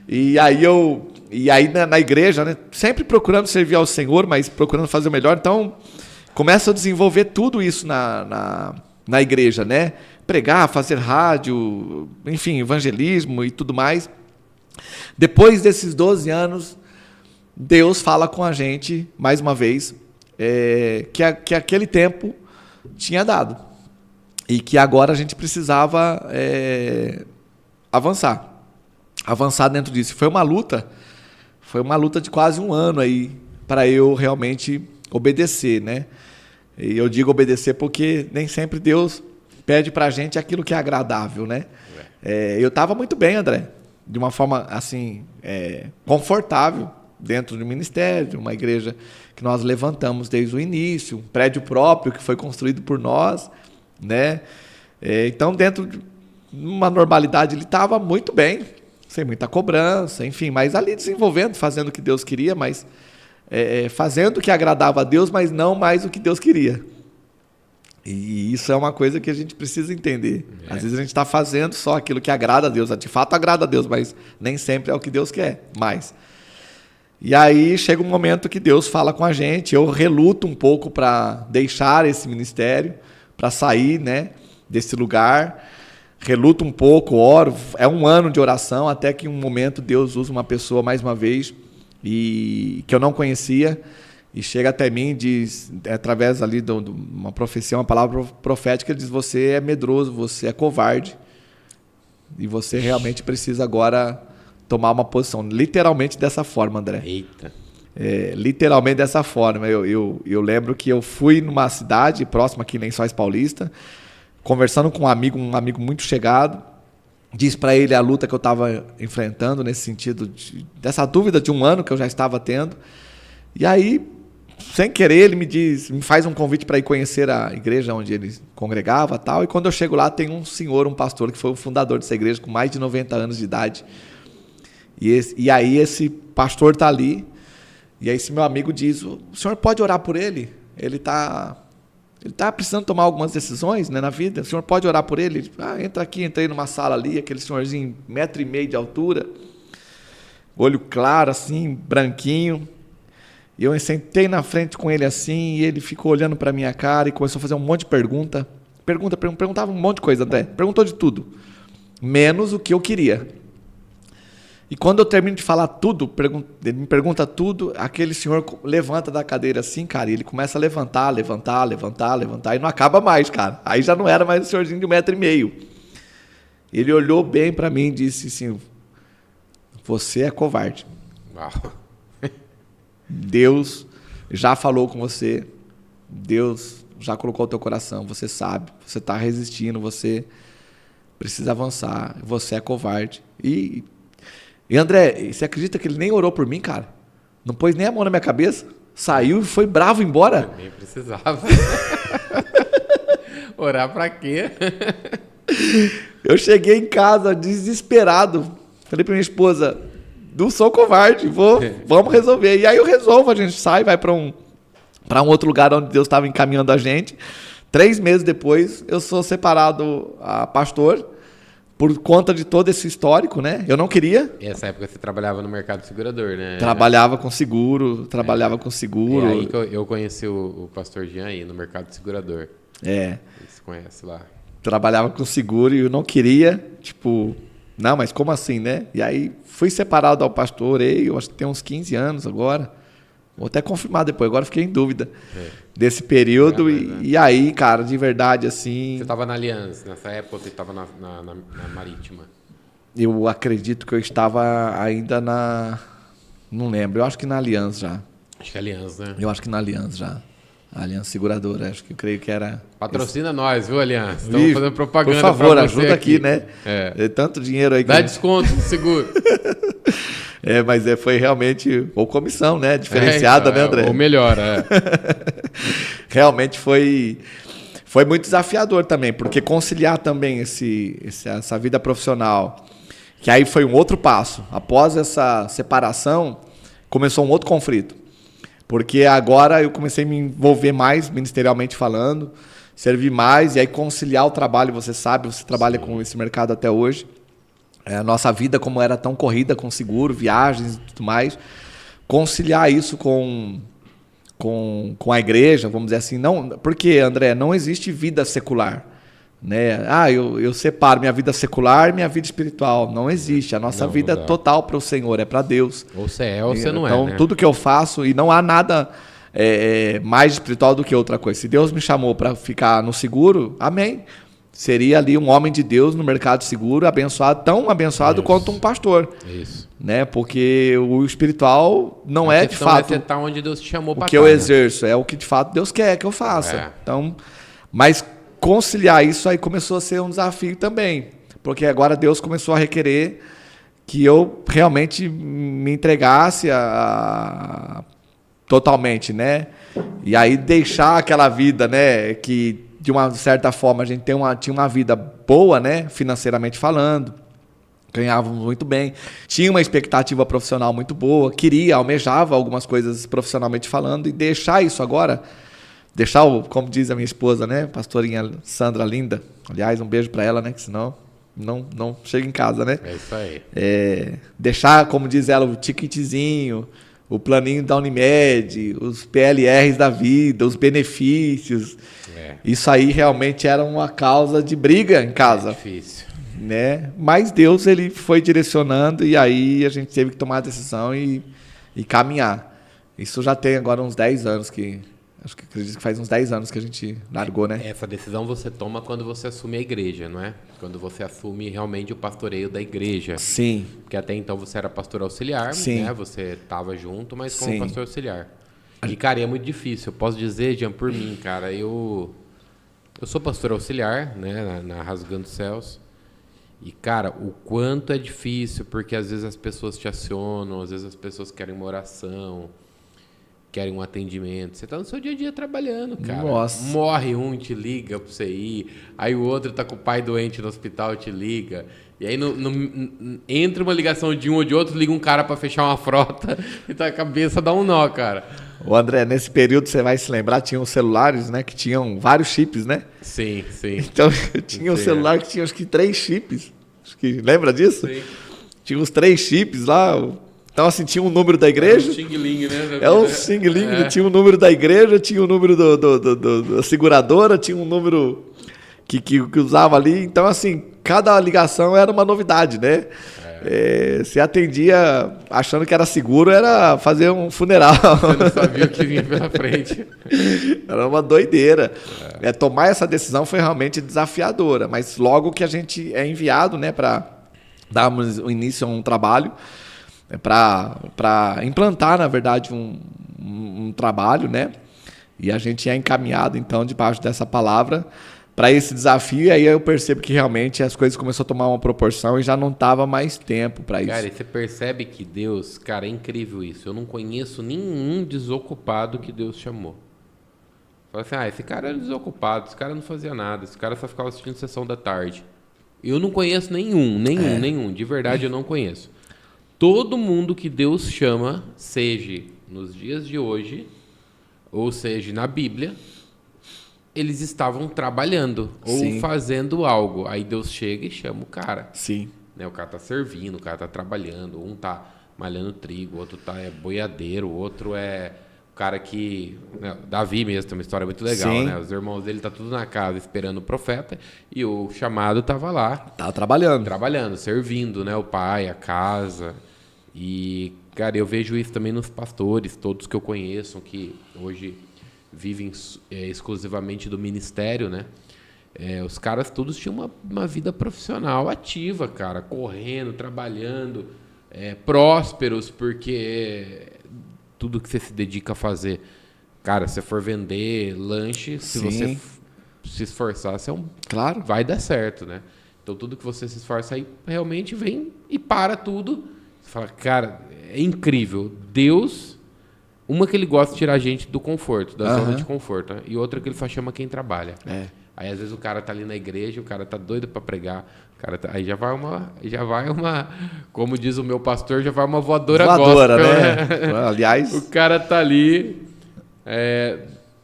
E aí na igreja, né, sempre procurando servir ao Senhor, mas procurando fazer o melhor. Então, começa a desenvolver tudo isso na igreja, né? Pregar, fazer rádio, enfim, evangelismo e tudo mais. Depois desses 12 anos, Deus fala com a gente, mais uma vez, que aquele tempo tinha dado. E que agora a gente precisava avançar dentro disso. Foi uma luta de quase um ano aí para eu realmente obedecer, né? E eu digo obedecer porque nem sempre Deus pede para a gente aquilo que é agradável, né? Eu estava muito bem, André, de uma forma assim confortável dentro do ministério, uma igreja que nós levantamos desde o início, um prédio próprio que foi construído por nós, né? Então, dentro de uma normalidade, ele estava muito bem, sem muita cobrança, enfim, mas ali desenvolvendo, fazendo o que Deus queria, mas fazendo o que agradava a Deus, mas não mais o que Deus queria. E isso é uma coisa que a gente precisa entender. Às vezes a gente está fazendo só aquilo que agrada a Deus, de fato agrada a Deus, mas nem sempre é o que Deus quer mais. E aí chega um momento que Deus fala com a gente, eu reluto um pouco para deixar esse ministério, para sair, né, desse lugar, reluto um pouco, oro, é um ano de oração, até que em um momento Deus usa uma pessoa mais uma vez, e que eu não conhecia, e chega até mim e diz, através ali de uma profecia, uma palavra profética, ele diz, você é medroso, você é covarde, e você realmente precisa agora tomar uma posição, literalmente dessa forma, André. Eita. Literalmente dessa forma. Eu lembro que eu fui numa cidade próxima aqui em Lençóis Paulista, conversando com um amigo muito chegado, disse para ele a luta que eu estava enfrentando nesse sentido, dessa dúvida de um ano que eu já estava tendo. E aí, sem querer, ele me faz um convite para ir conhecer a igreja onde ele congregava e tal. E quando eu chego lá, tem um senhor, um pastor, que foi o fundador dessa igreja, com mais de 90 anos de idade. E aí esse pastor está ali. E aí esse meu amigo diz, o senhor pode orar por ele? Ele tá precisando tomar algumas decisões, né, na vida. O senhor pode orar por ele? Ele, entra aqui, entrei numa sala ali, aquele senhorzinho 1,5 m de altura, olho claro assim, branquinho. E eu sentei na frente com ele assim, e ele ficou olhando para minha cara e começou a fazer um monte de pergunta. Perguntava um monte de coisa, André. Perguntou de tudo, menos o que eu queria. E quando eu termino de falar tudo, ele me pergunta tudo, aquele senhor levanta da cadeira assim, cara, e ele começa a levantar, e não acaba mais, cara. Aí já não era mais o senhorzinho de 1,5 m. Ele olhou bem para mim e disse assim, você é covarde. Uau. Deus já falou com você, Deus já colocou o teu coração, você sabe, você está resistindo, você precisa avançar, você é covarde. E André, você acredita que ele nem orou por mim, cara? Não pôs nem a mão na minha cabeça, saiu e foi bravo embora. Eu nem precisava. Orar pra quê? Eu cheguei em casa desesperado, falei pra minha esposa, não sou covarde, vamos resolver. E aí eu resolvo, a gente sai, vai para um outro lugar onde Deus estava encaminhando a gente. 3 meses depois, eu sou separado a pastor, por conta de todo esse histórico, né? Eu não queria. E essa época você trabalhava no mercado segurador, né? Trabalhava com seguro, E aí que eu conheci o pastor Jean aí, no mercado segurador. Você conhece lá. Trabalhava com seguro e eu não queria, tipo, não, mas como assim, né? E aí fui separado ao pastor, eu acho que tem uns 15 anos agora. Vou até confirmar depois, agora fiquei em dúvida desse período. E aí, cara, de verdade, assim... Você estava na Aliança nessa época ou você estava na Marítima? Eu acredito que eu estava ainda na... Não lembro, eu acho que na Aliança já. Acho que é Aliança, né? Eu acho que na Aliança já. A Aliança Seguradora, acho que eu creio que era... Patrocina nós, viu, Aliança? Estamos fazendo propaganda. Por favor, pra você ajuda aqui, né? É tanto dinheiro aí. Dá desconto no seguro. Mas foi realmente... Ou comissão, né? Diferenciada, né, André? Ou melhor, Realmente foi muito desafiador também, porque conciliar também essa vida profissional, que aí foi um outro passo. Após essa separação, começou um outro conflito. Porque agora eu comecei a me envolver mais, ministerialmente falando, servir mais, e aí conciliar o trabalho, você sabe, você trabalha com esse mercado até hoje. A nossa vida, como era tão corrida, com seguro, viagens e tudo mais, conciliar isso com a igreja, vamos dizer assim, não, porque, André, não existe vida secular. Né? Eu separo minha vida secular e minha vida espiritual. Não existe. A nossa vida é total para o Senhor, é para Deus. Ou você é ou você não então, né? tudo que eu faço, e não há nada mais espiritual do que outra coisa. Se Deus me chamou para ficar no seguro, amém. Seria ali um homem de Deus no mercado seguro, abençoado, tão abençoado quanto um pastor. Isso. Né? Porque o espiritual não é de fato você tá onde Deus te chamou para o que eu exerço, é o que de fato Deus quer que eu faça. Então, mas conciliar isso aí começou a ser um desafio também, porque agora Deus começou a requerer que eu realmente me entregasse totalmente, né? E aí deixar aquela vida, né, que de uma certa forma a gente tinha uma vida boa, né, financeiramente falando, ganhávamos muito bem, tinha uma expectativa profissional muito boa, almejava algumas coisas profissionalmente falando, e deixar isso agora, como diz a minha esposa, né, pastorinha Sandra Linda, aliás, um beijo para ela, né, que senão não chega em casa, né? É isso aí. Deixar, como diz ela, o ticketzinho, o planinho da Unimed, os PLRs da vida, os benefícios. Isso aí realmente era uma causa de briga em casa. É difícil. Né? Mas Deus, ele foi direcionando, e aí a gente teve que tomar a decisão e caminhar. Isso já tem agora uns 10 anos acredito que faz uns 10 anos que a gente largou, né? Essa decisão você toma quando você assume a igreja, não é? Quando você assume realmente o pastoreio da igreja. Sim. Porque até então você era pastor auxiliar, Sim. né? Você estava junto, mas como pastor auxiliar. E, cara, é muito difícil. Eu posso dizer, Jean, por mim, cara, eu sou pastor auxiliar, né? Na Rasgando Céus. E, cara, o quanto é difícil, porque às vezes as pessoas te acionam, às vezes as pessoas querem uma oração, querem um atendimento. Você tá no seu dia a dia trabalhando, cara. Nossa. Morre um, te liga pra você ir. Aí o outro tá com o pai doente no hospital, te liga. E aí entra uma ligação de um ou de outro, liga um cara pra fechar uma frota e a cabeça dá um nó, cara. O André, nesse período, você vai se lembrar, tinham celulares, né, que tinham vários chips, né? Sim. Então, tinha um celular que tinha, acho que 3 chips. Lembra disso? Sim. Tinha uns 3 chips lá. Então, assim, tinha um número da igreja. É um xing-ling, né? É um xing-ling. Tinha um número da igreja, tinha um número da seguradora, tinha um número que usava ali. Então, assim, cada ligação era uma novidade, né? Se atendia achando que era seguro, era fazer um funeral. Você não sabia o que vinha pela frente. Era uma doideira. Tomar essa decisão foi realmente desafiadora, mas logo que a gente é enviado, né, para darmos o início a um trabalho, para implantar, na verdade, um trabalho, né? E a gente é encaminhado, então, debaixo dessa palavra, para esse desafio, e aí eu percebo que realmente as coisas começaram a tomar uma proporção e já não estava mais tempo para isso. Cara, e você percebe que Deus, cara, é incrível isso. Eu não conheço nenhum desocupado que Deus chamou. Fala assim, esse cara era desocupado, esse cara não fazia nada, esse cara só ficava assistindo sessão da tarde. Eu não conheço nenhum, de verdade eu não conheço. Todo mundo que Deus chama, seja nos dias de hoje, ou seja na Bíblia, eles estavam trabalhando ou Sim. fazendo algo. Aí Deus chega e chama o cara. Sim. Né? O cara tá servindo, o cara tá trabalhando. Um tá malhando trigo, o outro boiadeiro, o outro é o cara que... Né? Davi mesmo, tem uma história muito legal, Sim. né? Os irmãos dele tá tudo na casa esperando o profeta e o chamado tava lá. Tá trabalhando. Servindo, né? O pai, a casa. E, cara, eu vejo isso também nos pastores, todos que eu conheço, que hoje vivem exclusivamente do ministério, né? Os caras todos tinham uma vida profissional ativa, cara, correndo, trabalhando, prósperos, porque tudo que você se dedica a fazer, cara, se for vender lanche, se Sim. você se esforçar, Claro. vai dar certo, né? Então tudo que você se esforça aí realmente vem e para tudo. Você fala, cara, é incrível. Deus, uma que ele gosta de tirar a gente do conforto, da zona de conforto, né? E outra que ele só chama quem trabalha. Aí às vezes o cara tá ali na igreja, o cara tá doido para pregar, aí já vai uma, como diz o meu pastor, já vai uma voadora Voadora, gospel, né? Aliás, o cara tá ali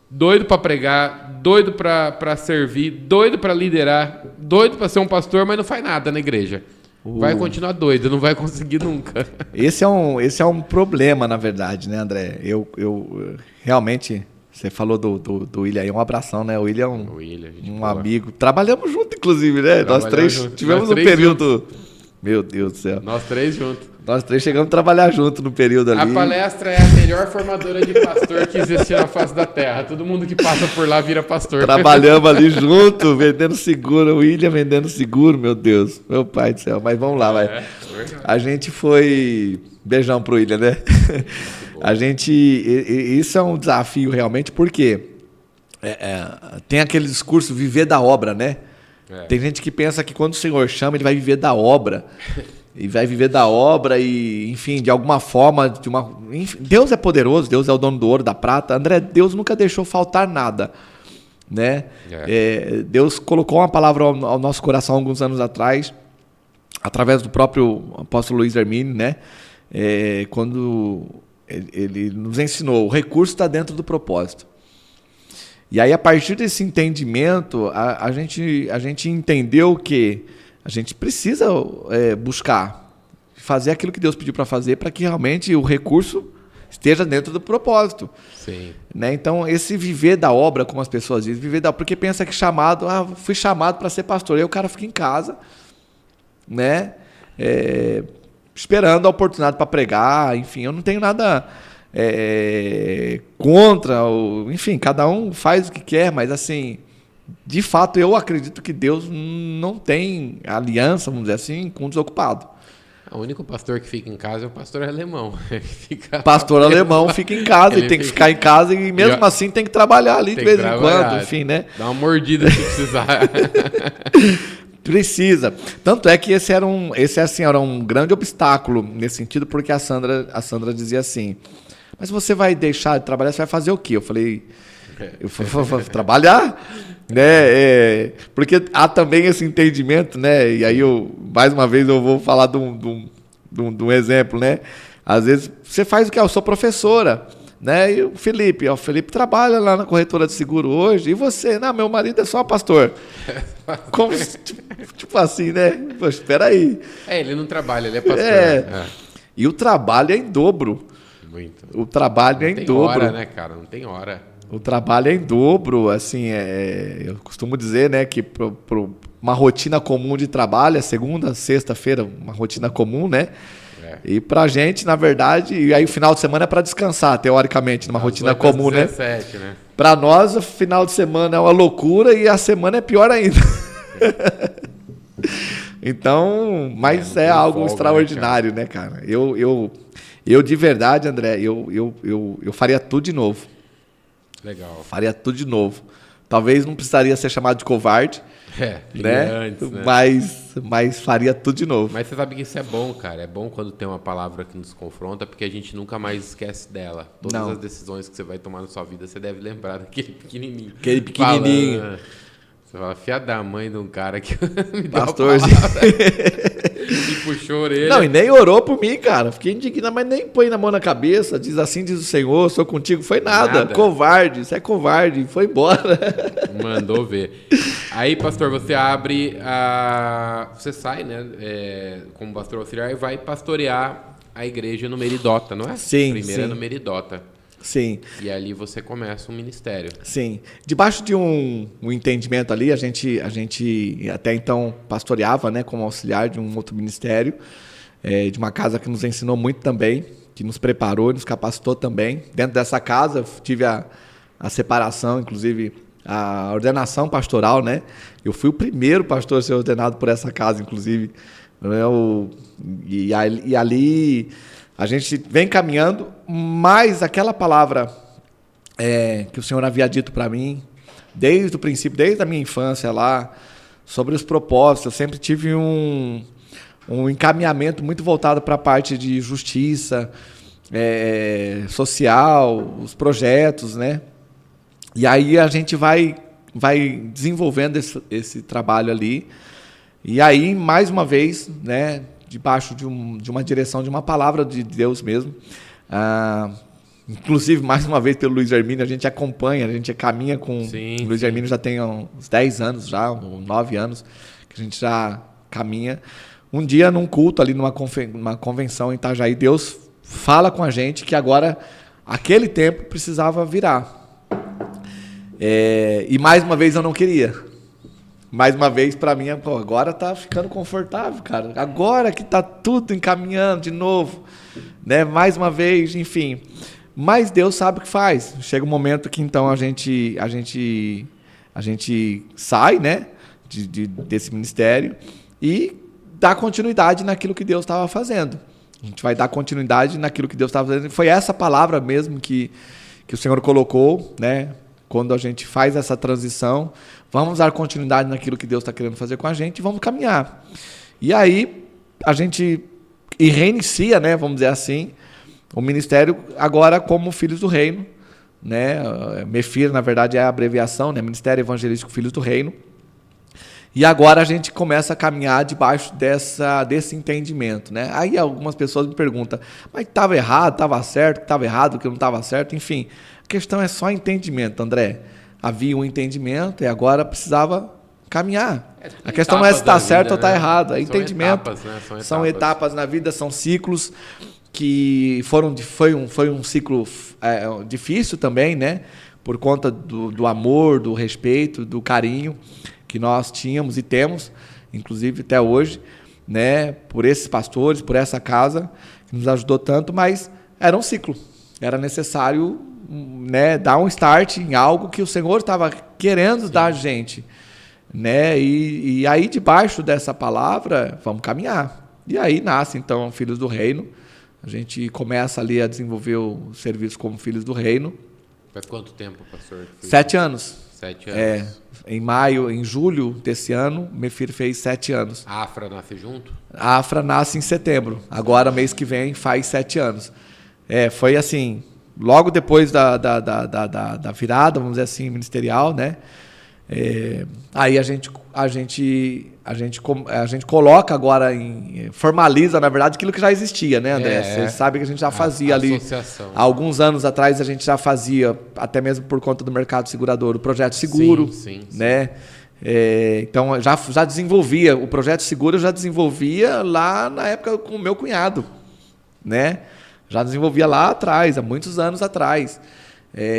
doido para pregar, doido para servir, doido para liderar, doido para ser um pastor, mas não faz nada na igreja. Vai continuar doido, não vai conseguir nunca. esse é um problema, na verdade, né, André? Eu realmente, você falou do William aí, um abração, né? O William é um amigo. Trabalhamos junto, inclusive, né? Nós três tivemos um período... Meu Deus do céu. Nós três juntos. Nós três chegamos a trabalhar junto no período ali. A palestra é a melhor formadora de pastor que existe na face da terra. Todo mundo que passa por lá vira pastor. Trabalhamos ali junto, vendendo seguro. O William vendendo seguro, meu Deus. Meu pai do céu. Mas vamos lá, vai. A gente foi... Beijão pro William, né? A gente... Isso é um desafio realmente, porque tem aquele discurso viver da obra, né? Tem gente que pensa que quando o Senhor chama, ele vai viver da obra. E vai viver da obra e, enfim, de alguma forma... Enfim, Deus é poderoso, Deus é o dono do ouro, da prata. André, Deus nunca deixou faltar nada, né? Deus colocou uma palavra ao nosso coração alguns anos atrás, através do próprio apóstolo Luiz Hermínio, né? Quando ele nos ensinou, o recurso está dentro do propósito. E aí, a partir desse entendimento, a gente entendeu que a gente precisa buscar fazer aquilo que Deus pediu para fazer, para que realmente o recurso esteja dentro do propósito. Sim. Né? Então, esse viver da obra, como as pessoas dizem, porque pensa que fui chamado para ser pastor, aí o cara fica em casa, né? Esperando a oportunidade para pregar, enfim, eu não tenho nada contra, enfim, cada um faz o que quer, mas assim, de fato eu acredito que Deus não tem aliança, vamos dizer assim, com o desocupado. O único pastor que fica em casa é o pastor alemão. Pastor alemão fica em casa e tem que ficar em casa e mesmo assim tem que trabalhar ali de vez em quando, enfim, né? Dá uma mordida se precisar. Precisa. Tanto é que esse era um grande obstáculo nesse sentido, porque a Sandra dizia assim, mas você vai deixar de trabalhar, você vai fazer o quê? Eu falei, eu vou trabalhar, né? Porque há também esse entendimento, né? E aí mais uma vez eu vou falar de um exemplo, né? Às vezes você faz o que? Eu sou professora, né? E o Felipe trabalha lá na corretora de seguro hoje, e você? Não, meu marido é só pastor. Como, tipo assim, né? Poxa, espera aí. Ele não trabalha, ele é pastor. E o trabalho é em dobro. Muito. O trabalho é em dobro. Não tem hora, né, cara? Não tem hora. O trabalho é em dobro, assim, eu costumo dizer, né, que uma rotina comum de trabalho, segunda, sexta-feira, uma rotina comum, né? E pra gente, na verdade, e aí o final de semana é para descansar, teoricamente, numa rotina comum, 17, né? Para nós, o final de semana é uma loucura e a semana é pior ainda. Então, mas é algo extraordinário, né, cara? Eu de verdade, André, eu faria tudo de novo. Legal. Faria tudo de novo. Talvez não precisaria ser chamado de covarde, né? Antes, né? Mas faria tudo de novo. Mas você sabe que isso é bom, cara. É bom quando tem uma palavra que nos confronta, porque a gente nunca mais esquece dela. Todas as decisões que você vai tomar na sua vida, você deve lembrar daquele pequenininho. Aquele pequenininho. Você fala, filha da mãe de um cara que me deu pastorzinho. E puxou a orelha. Não, e nem orou por mim, cara. Fiquei indignado, mas nem põe na mão na cabeça. Diz assim, diz o Senhor, sou contigo. Foi nada. Covarde, você é covarde. Foi embora. Mandou ver. Aí, pastor, você abre a... Você sai, né? Como pastor auxiliar e vai pastorear a igreja no Meridota, não é? Sim, Primeiro sim. no Meridota. Sim. E ali você começa um ministério. Sim. Debaixo de um entendimento ali, a gente até então pastoreava, né, como auxiliar de um outro ministério, de uma casa que nos ensinou muito também, que nos preparou, nos capacitou também. Dentro dessa casa, tive a separação, inclusive a ordenação pastoral, né? Eu fui o primeiro pastor a ser ordenado por essa casa, inclusive. E ali a gente vem caminhando, mas aquela palavra que o Senhor havia dito para mim, desde o princípio, desde a minha infância lá, sobre os propósitos, eu sempre tive um encaminhamento muito voltado para a parte de justiça social, os projetos, né? E aí a gente vai desenvolvendo esse trabalho ali. E aí, mais uma vez, né, debaixo de uma direção, de uma palavra de Deus mesmo, inclusive, mais uma vez, pelo Luiz Hermínio, a gente acompanha, a gente caminha com... Sim, o Luiz Hermínio já tem uns 10 anos, já, uns 9 anos, que a gente já caminha. Um dia, num culto ali, numa convenção em Itajaí, Deus fala com a gente que agora, aquele tempo, precisava virar. E mais uma vez eu não queria. Mais uma vez, para mim, agora tá ficando confortável, cara. Agora que tá tudo encaminhando de novo, né? Mais uma vez, enfim. Mas Deus sabe o que faz. Chega um momento que então a gente sai, né? Desse ministério e dá continuidade naquilo que Deus estava fazendo. A gente vai dar continuidade naquilo que Deus estava fazendo. Foi essa palavra mesmo que o Senhor colocou, né? Quando a gente faz essa transição, vamos dar continuidade naquilo que Deus está querendo fazer com a gente e vamos caminhar. E aí, a gente reinicia, né, vamos dizer assim, o ministério agora como Filhos do Reino. Né? MEFIR, na verdade, é a abreviação, né? Ministério Evangelístico Filhos do Reino. E agora a gente começa a caminhar debaixo desse entendimento. Né? Aí algumas pessoas me perguntam, mas estava errado, estava certo, estava errado, que não estava certo, enfim... A questão é só entendimento, André. Havia um entendimento e agora precisava caminhar. A questão não é se está certo ou está errado. É entendimento. São etapas na vida, são ciclos que foi um ciclo difícil também, né? Por conta do amor, do respeito, do carinho que nós tínhamos e temos, inclusive até hoje, né? Por esses pastores, por essa casa que nos ajudou tanto, mas era um ciclo. Era necessário, né, dar um start em algo que o Senhor estava querendo dar a gente, né? E aí, debaixo dessa palavra, vamos caminhar. E aí nasce, então, Filhos do Reino. A gente começa ali a desenvolver o serviço como Filhos do Reino. Faz quanto tempo, pastor? 7 anos. 7 anos. Em julho desse ano, MEFIR fez 7 anos. A Afra nasce junto? A Afra nasce em setembro. Agora, mês que vem, faz 7 anos. Foi assim... Logo depois da virada, vamos dizer assim, ministerial, né? Aí a gente coloca agora, formaliza, na verdade, aquilo que já existia, né, André? Você sabe que a gente já fazia ali. Associação. Há alguns anos atrás a gente já fazia, até mesmo por conta do mercado segurador, o Projeto Seguro. Sim. Né? Então já desenvolvia, o Projeto Seguro eu já desenvolvia lá na época com o meu cunhado, né? Já desenvolvia lá atrás, há muitos anos atrás.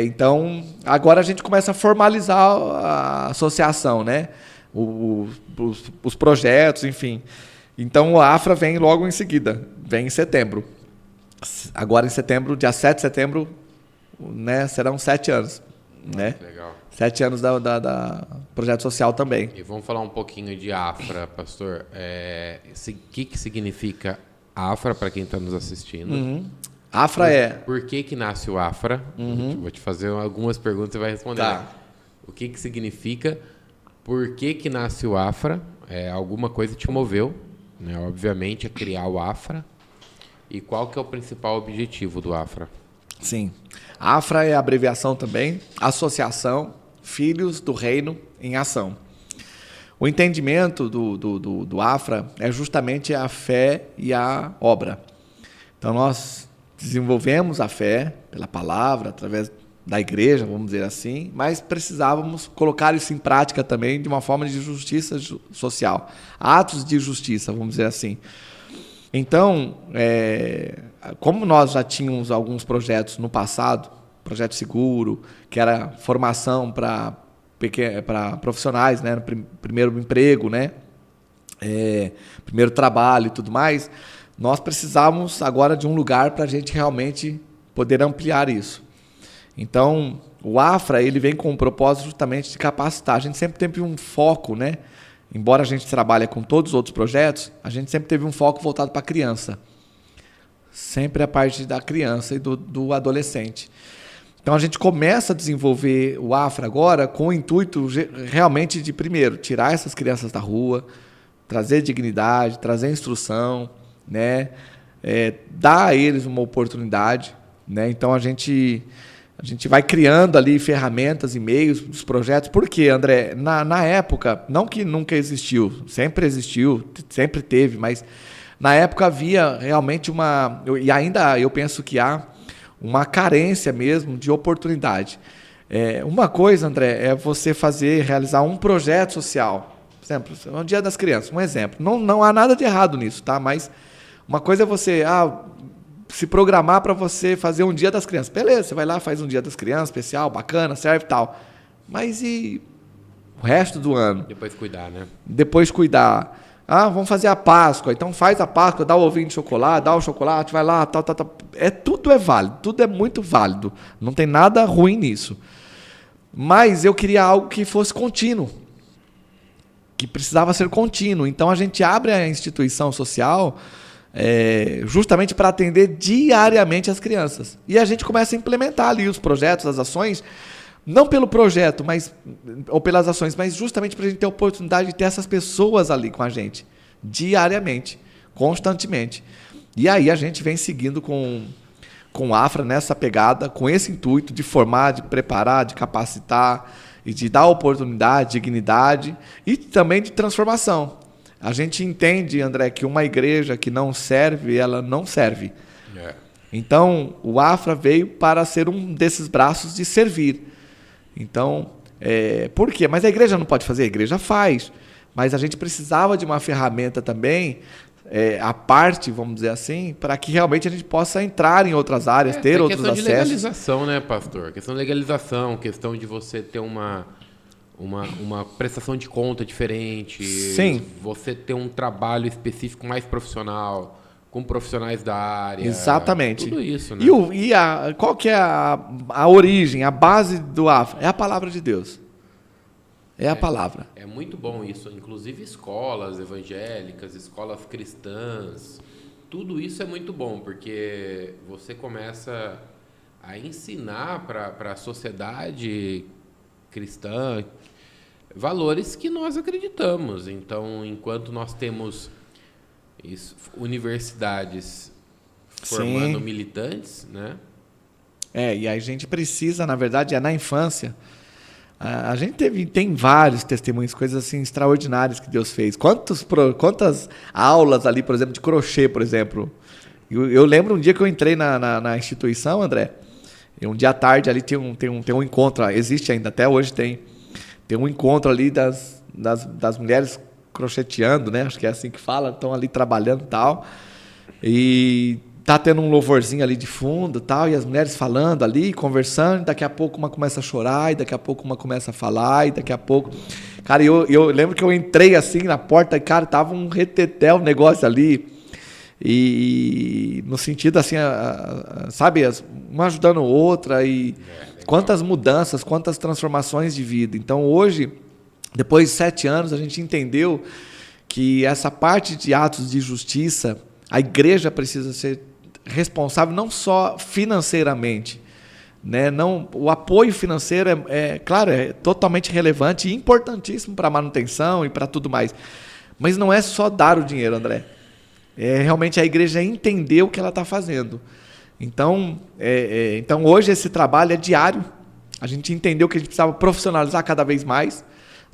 Então, agora a gente começa a formalizar a associação, né? Os projetos, enfim. Então, a Afra vem logo em seguida, vem em setembro. Agora, em setembro, dia 7 de setembro, né, serão 7 anos. Né? Legal. 7 anos da projeto social também. E vamos falar um pouquinho de Afra, pastor. O que significa Afra, para quem está nos assistindo? Uhum. Afra Por que nasce o Afra? Uhum. Vou te fazer algumas perguntas e você vai responder. Tá. O que significa? Por que nasce o Afra? Alguma coisa te moveu, né, obviamente, a criar o Afra. E qual que é o principal objetivo do Afra? Sim. A Afra é a abreviação também, Associação Filhos do Reino em Ação. O entendimento do AFRA é justamente a fé e a obra. Então, nós desenvolvemos a fé pela palavra, através da igreja, vamos dizer assim, mas precisávamos colocar isso em prática também de uma forma de justiça social. Atos de justiça, vamos dizer assim. Então, como nós já tínhamos alguns projetos no passado, Projeto Seguro, que era formação para profissionais, né, no primeiro emprego, né, primeiro trabalho e tudo mais, nós precisávamos agora de um lugar para a gente realmente poder ampliar isso. Então, o AFRA ele vem com o propósito justamente de capacitar. A gente sempre teve um foco, né? Embora a gente trabalhe com todos os outros projetos, a gente sempre teve um foco voltado para a criança. Sempre a parte da criança e do adolescente. Então, a gente começa a desenvolver o AFRA agora com o intuito realmente de, primeiro, tirar essas crianças da rua, trazer dignidade, trazer instrução, né? Dar a eles uma oportunidade, né? Então, a gente vai criando ali ferramentas e meios dos projetos. Por quê, André? Na época, não que nunca existiu, sempre teve, mas na época havia realmente e ainda eu penso que há uma carência mesmo de oportunidade. Uma coisa, André, é você realizar um projeto social. Por exemplo, no Dia das Crianças, um exemplo. Não há nada de errado nisso, tá? Mas uma coisa é você se programar para você fazer um Dia das Crianças. Beleza, você vai lá, faz um Dia das Crianças, especial, bacana, serve e tal. Mas e o resto do ano? Depois cuidar, né? Depois cuidar. Vamos fazer a Páscoa. Então faz a Páscoa, dá o ovinho de chocolate, dá o chocolate, vai lá, tal. Tudo é válido, tudo é muito válido. Não tem nada ruim nisso. Mas eu queria algo que fosse contínuo. Que precisava ser contínuo. Então a gente abre a instituição social justamente para atender diariamente as crianças. E a gente começa a implementar ali os projetos, as ações, não pelo projeto, ou pelas ações, mas justamente para a gente ter a oportunidade de ter essas pessoas ali com a gente, diariamente, constantemente. E aí a gente vem seguindo com o AFRA nessa pegada, com esse intuito de formar, de preparar, de capacitar e de dar oportunidade, dignidade e também de transformação. A gente entende, André, que uma igreja que não serve, ela não serve. Então, o AFRA veio para ser um desses braços de servir. Então, por quê? Mas a igreja não pode fazer? A igreja faz. Mas a gente precisava de uma ferramenta também, à parte, vamos dizer assim, para que realmente a gente possa entrar em outras áreas, ter outros acessos. Questão de legalização, né, pastor? Questão de legalização, questão de você ter uma prestação de conta diferente. Sim. Você ter um trabalho específico mais profissional, com profissionais da área. Exatamente. Tudo isso, né? Qual que é a origem, a base do AFRA? É a palavra de Deus. A palavra. É muito bom isso. Inclusive escolas evangélicas, escolas cristãs. Tudo isso é muito bom, porque você começa a ensinar para a sociedade cristã valores que nós acreditamos. Então, enquanto nós temos universidades formando militantes, né? E a gente precisa, na verdade, na infância. A gente tem vários testemunhos, coisas assim extraordinárias que Deus fez. Quantas aulas ali, por exemplo, de crochê, por exemplo. Eu lembro um dia que eu entrei na instituição, André, e um dia à tarde ali tem um encontro, existe ainda, até hoje tem um encontro ali das mulheres crocheteando, né? Acho que é assim que fala, estão ali trabalhando e tal. E tá tendo um louvorzinho ali de fundo, tal, e as mulheres falando ali, conversando, e daqui a pouco uma começa a chorar, e daqui a pouco uma começa a falar, e daqui a pouco... Cara, eu lembro que eu entrei assim na porta, e, cara, tava um retetel negócio ali, e no sentido assim, sabe, uma ajudando outra, e quantas mudanças, quantas transformações de vida. Então, hoje, depois de 7 anos, a gente entendeu que essa parte de atos de justiça, a igreja precisa ser responsável não só financeiramente, né? O apoio financeiro claro, é totalmente relevante e importantíssimo para a manutenção e para tudo mais. Mas não é só dar o dinheiro, André. Realmente a igreja entender o que ela está fazendo. Então hoje esse trabalho é diário. A gente entendeu que a gente precisava profissionalizar cada vez mais.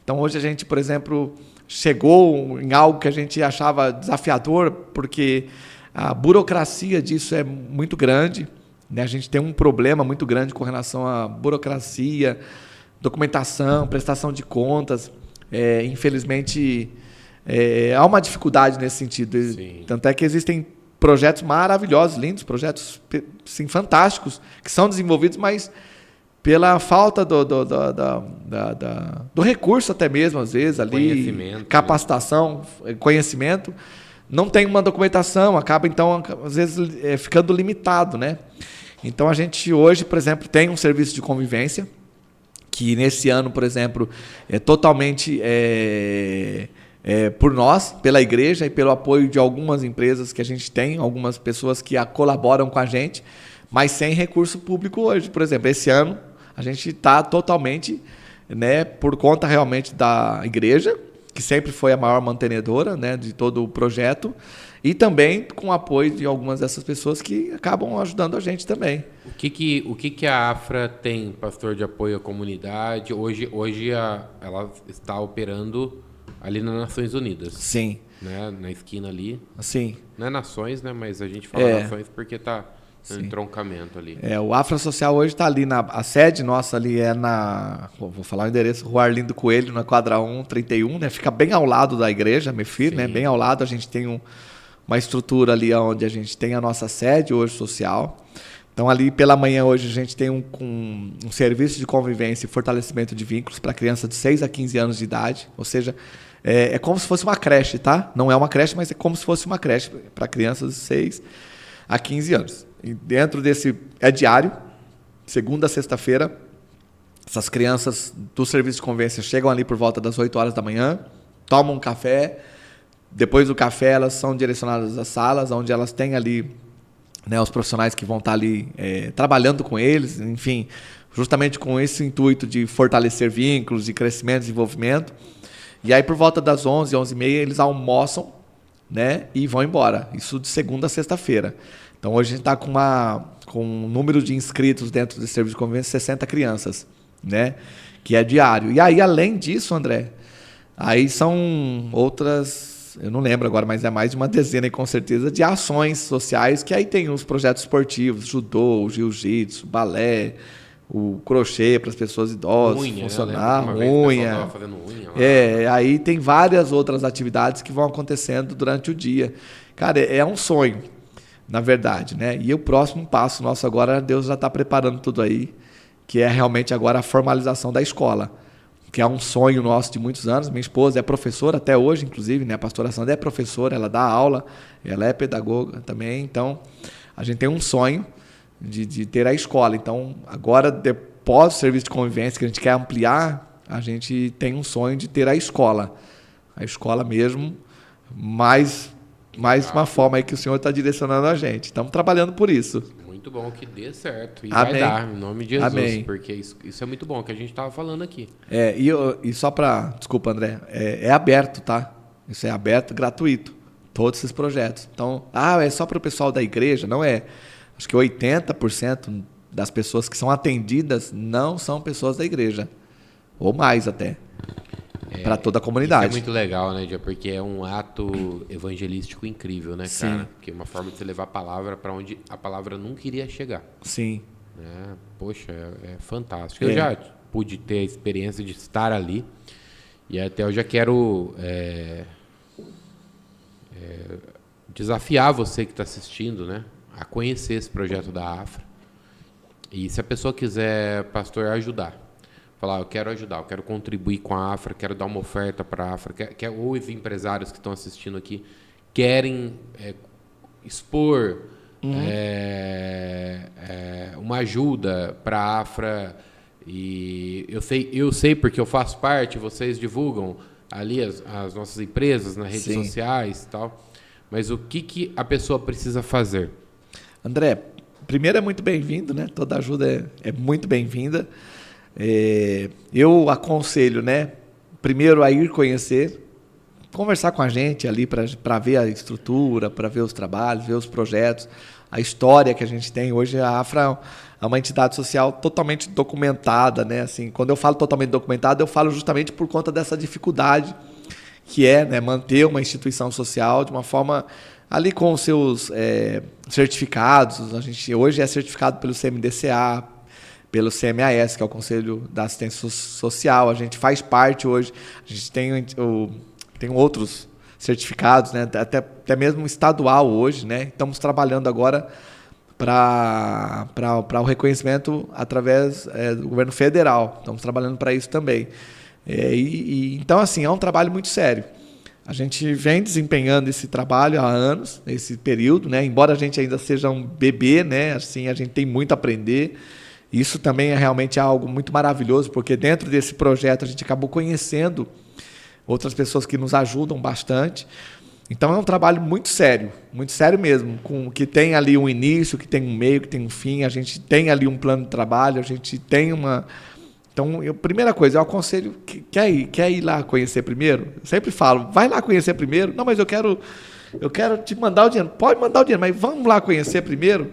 Então hoje a gente, por exemplo, chegou em algo que a gente achava desafiador, porque a burocracia disso é muito grande, né? A gente tem um problema muito grande com relação à burocracia, documentação, prestação de contas. Infelizmente, há uma dificuldade nesse sentido. Sim. Tanto é que existem projetos maravilhosos, lindos, projetos sim, fantásticos, que são desenvolvidos, mas pela falta do recurso até mesmo, às vezes, ali, capacitação, conhecimento, não tem uma documentação, acaba, então, às vezes, ficando limitado, né? Então, a gente hoje, por exemplo, tem um serviço de convivência, que nesse ano, por exemplo, é totalmente por nós, pela igreja e pelo apoio de algumas empresas que a gente tem, algumas pessoas que colaboram com a gente, mas sem recurso público hoje. Por exemplo, esse ano a gente está totalmente, né, por conta realmente da igreja, que sempre foi a maior mantenedora, né, de todo o projeto, e também com o apoio de algumas dessas pessoas que acabam ajudando a gente também. O que a AFRA tem, pastor, de apoio à comunidade? Hoje ela está operando ali nas Nações Unidas. Sim. Né? Na esquina ali. Sim. Não é Nações, né? Mas a gente fala Nações porque está no entroncamento ali. O Afra Social hoje está ali, a sede nossa ali é vou falar o endereço, Rua Arlindo Coelho, na quadra 131, né? Fica bem ao lado da igreja, Mefir, né? Bem ao lado, a gente tem uma estrutura ali onde a gente tem a nossa sede hoje social. Então, ali pela manhã hoje a gente tem um serviço de convivência e fortalecimento de vínculos para crianças de 6 a 15 anos de idade. Ou seja, é como se fosse uma creche, tá? Não é uma creche, mas é como se fosse uma creche para crianças de 6 a 15 anos. E dentro desse, é diário, segunda a sexta-feira, essas crianças do serviço de convivência chegam ali por volta das 8 horas da manhã, tomam um café, depois do café elas são direcionadas às salas, onde elas têm ali, né, os profissionais que vão estar ali trabalhando com eles, enfim, justamente com esse intuito de fortalecer vínculos, de crescimento, desenvolvimento. E aí por volta das 11, 11h30 eles almoçam, né, e vão embora. Isso de segunda a sexta-feira. Então hoje a gente está com um número de inscritos dentro desse serviço de convivência, 60 crianças, né, que é diário. E aí além disso, André, aí são outras, eu não lembro agora, mas é mais de uma dezena, com certeza, de ações sociais, que aí tem os projetos esportivos, judô, jiu-jitsu, balé, o crochê para as pessoas idosas, funcionar, unha. Aí tem várias outras atividades que vão acontecendo durante o dia. Cara, é um sonho, na verdade, né? E o próximo passo nosso agora, Deus já está preparando tudo aí, que é realmente agora a formalização da escola, que é um sonho nosso de muitos anos. Minha esposa é professora até hoje, inclusive, né? A pastora Sandra é professora, ela dá aula, ela é pedagoga também. Então, a gente tem um sonho de ter a escola. Então, agora, depois do serviço de convivência, que a gente quer ampliar, a gente tem um sonho de ter a escola. A escola mesmo, mais uma forma aí que o Senhor está direcionando a gente. Estamos trabalhando por isso. Muito bom que dê certo. E Amém. Vai dar, em nome de Jesus. Amém. Porque isso é muito bom, que a gente estava falando aqui. E só para... Desculpa, André. É aberto, tá? Isso é aberto, gratuito. Todos esses projetos. Então, é só para o pessoal da igreja? Não é. Acho que 80% das pessoas que são atendidas não são pessoas da igreja. Ou mais até. Para toda a comunidade. Isso é muito legal, né, Dia? Porque é um ato evangelístico incrível, né, Sim. cara? Porque é uma forma de você levar a palavra para onde a palavra nunca iria chegar. Sim. Né? Poxa, é fantástico. Eu já pude ter a experiência de estar ali. E até eu já quero desafiar você que está assistindo, né, a conhecer esse projeto da AFRA. E se a pessoa quiser, pastor, ajudar, falar, eu quero ajudar, eu quero contribuir com a AFRA, quero dar uma oferta para a AFRA, ou os empresários que estão assistindo aqui querem expor uma ajuda para a AFRA, e eu sei porque eu faço parte, vocês divulgam ali as nossas empresas nas redes sociais e tal, mas o que a pessoa precisa fazer? André, primeiro é muito bem-vindo, né? Toda ajuda é muito bem-vinda. Eu aconselho, né, primeiro a ir conhecer, conversar com a gente ali para ver a estrutura, para ver os trabalhos, ver os projetos, a história que a gente tem. Hoje a AFRA é uma entidade social totalmente documentada, né? Assim, quando eu falo totalmente documentada, eu falo justamente por conta dessa dificuldade que é, né, manter uma instituição social de uma forma ali com os seus certificados. A gente hoje é certificado pelo CMDCA, pelo CMAS, que é o Conselho da Assistência Social. A gente faz parte hoje, a gente tem outros certificados, né, até mesmo estadual hoje, né? Estamos trabalhando agora para o reconhecimento através do governo federal. Estamos trabalhando para isso também. Então, assim, é um trabalho muito sério. A gente vem desempenhando esse trabalho há anos, nesse período, né? Embora a gente ainda seja um bebê, né? Assim, a gente tem muito a aprender. Isso também é realmente algo muito maravilhoso, porque dentro desse projeto a gente acabou conhecendo outras pessoas que nos ajudam bastante. Então é um trabalho muito sério mesmo, que tem ali um início, que tem um meio, que tem um fim. A gente tem ali um plano de trabalho, a gente tem uma... Então, primeira coisa, eu aconselho, quer ir lá conhecer primeiro? Eu sempre falo, vai lá conhecer primeiro. Não, mas eu quero te mandar o dinheiro. Pode mandar o dinheiro, mas vamos lá conhecer primeiro,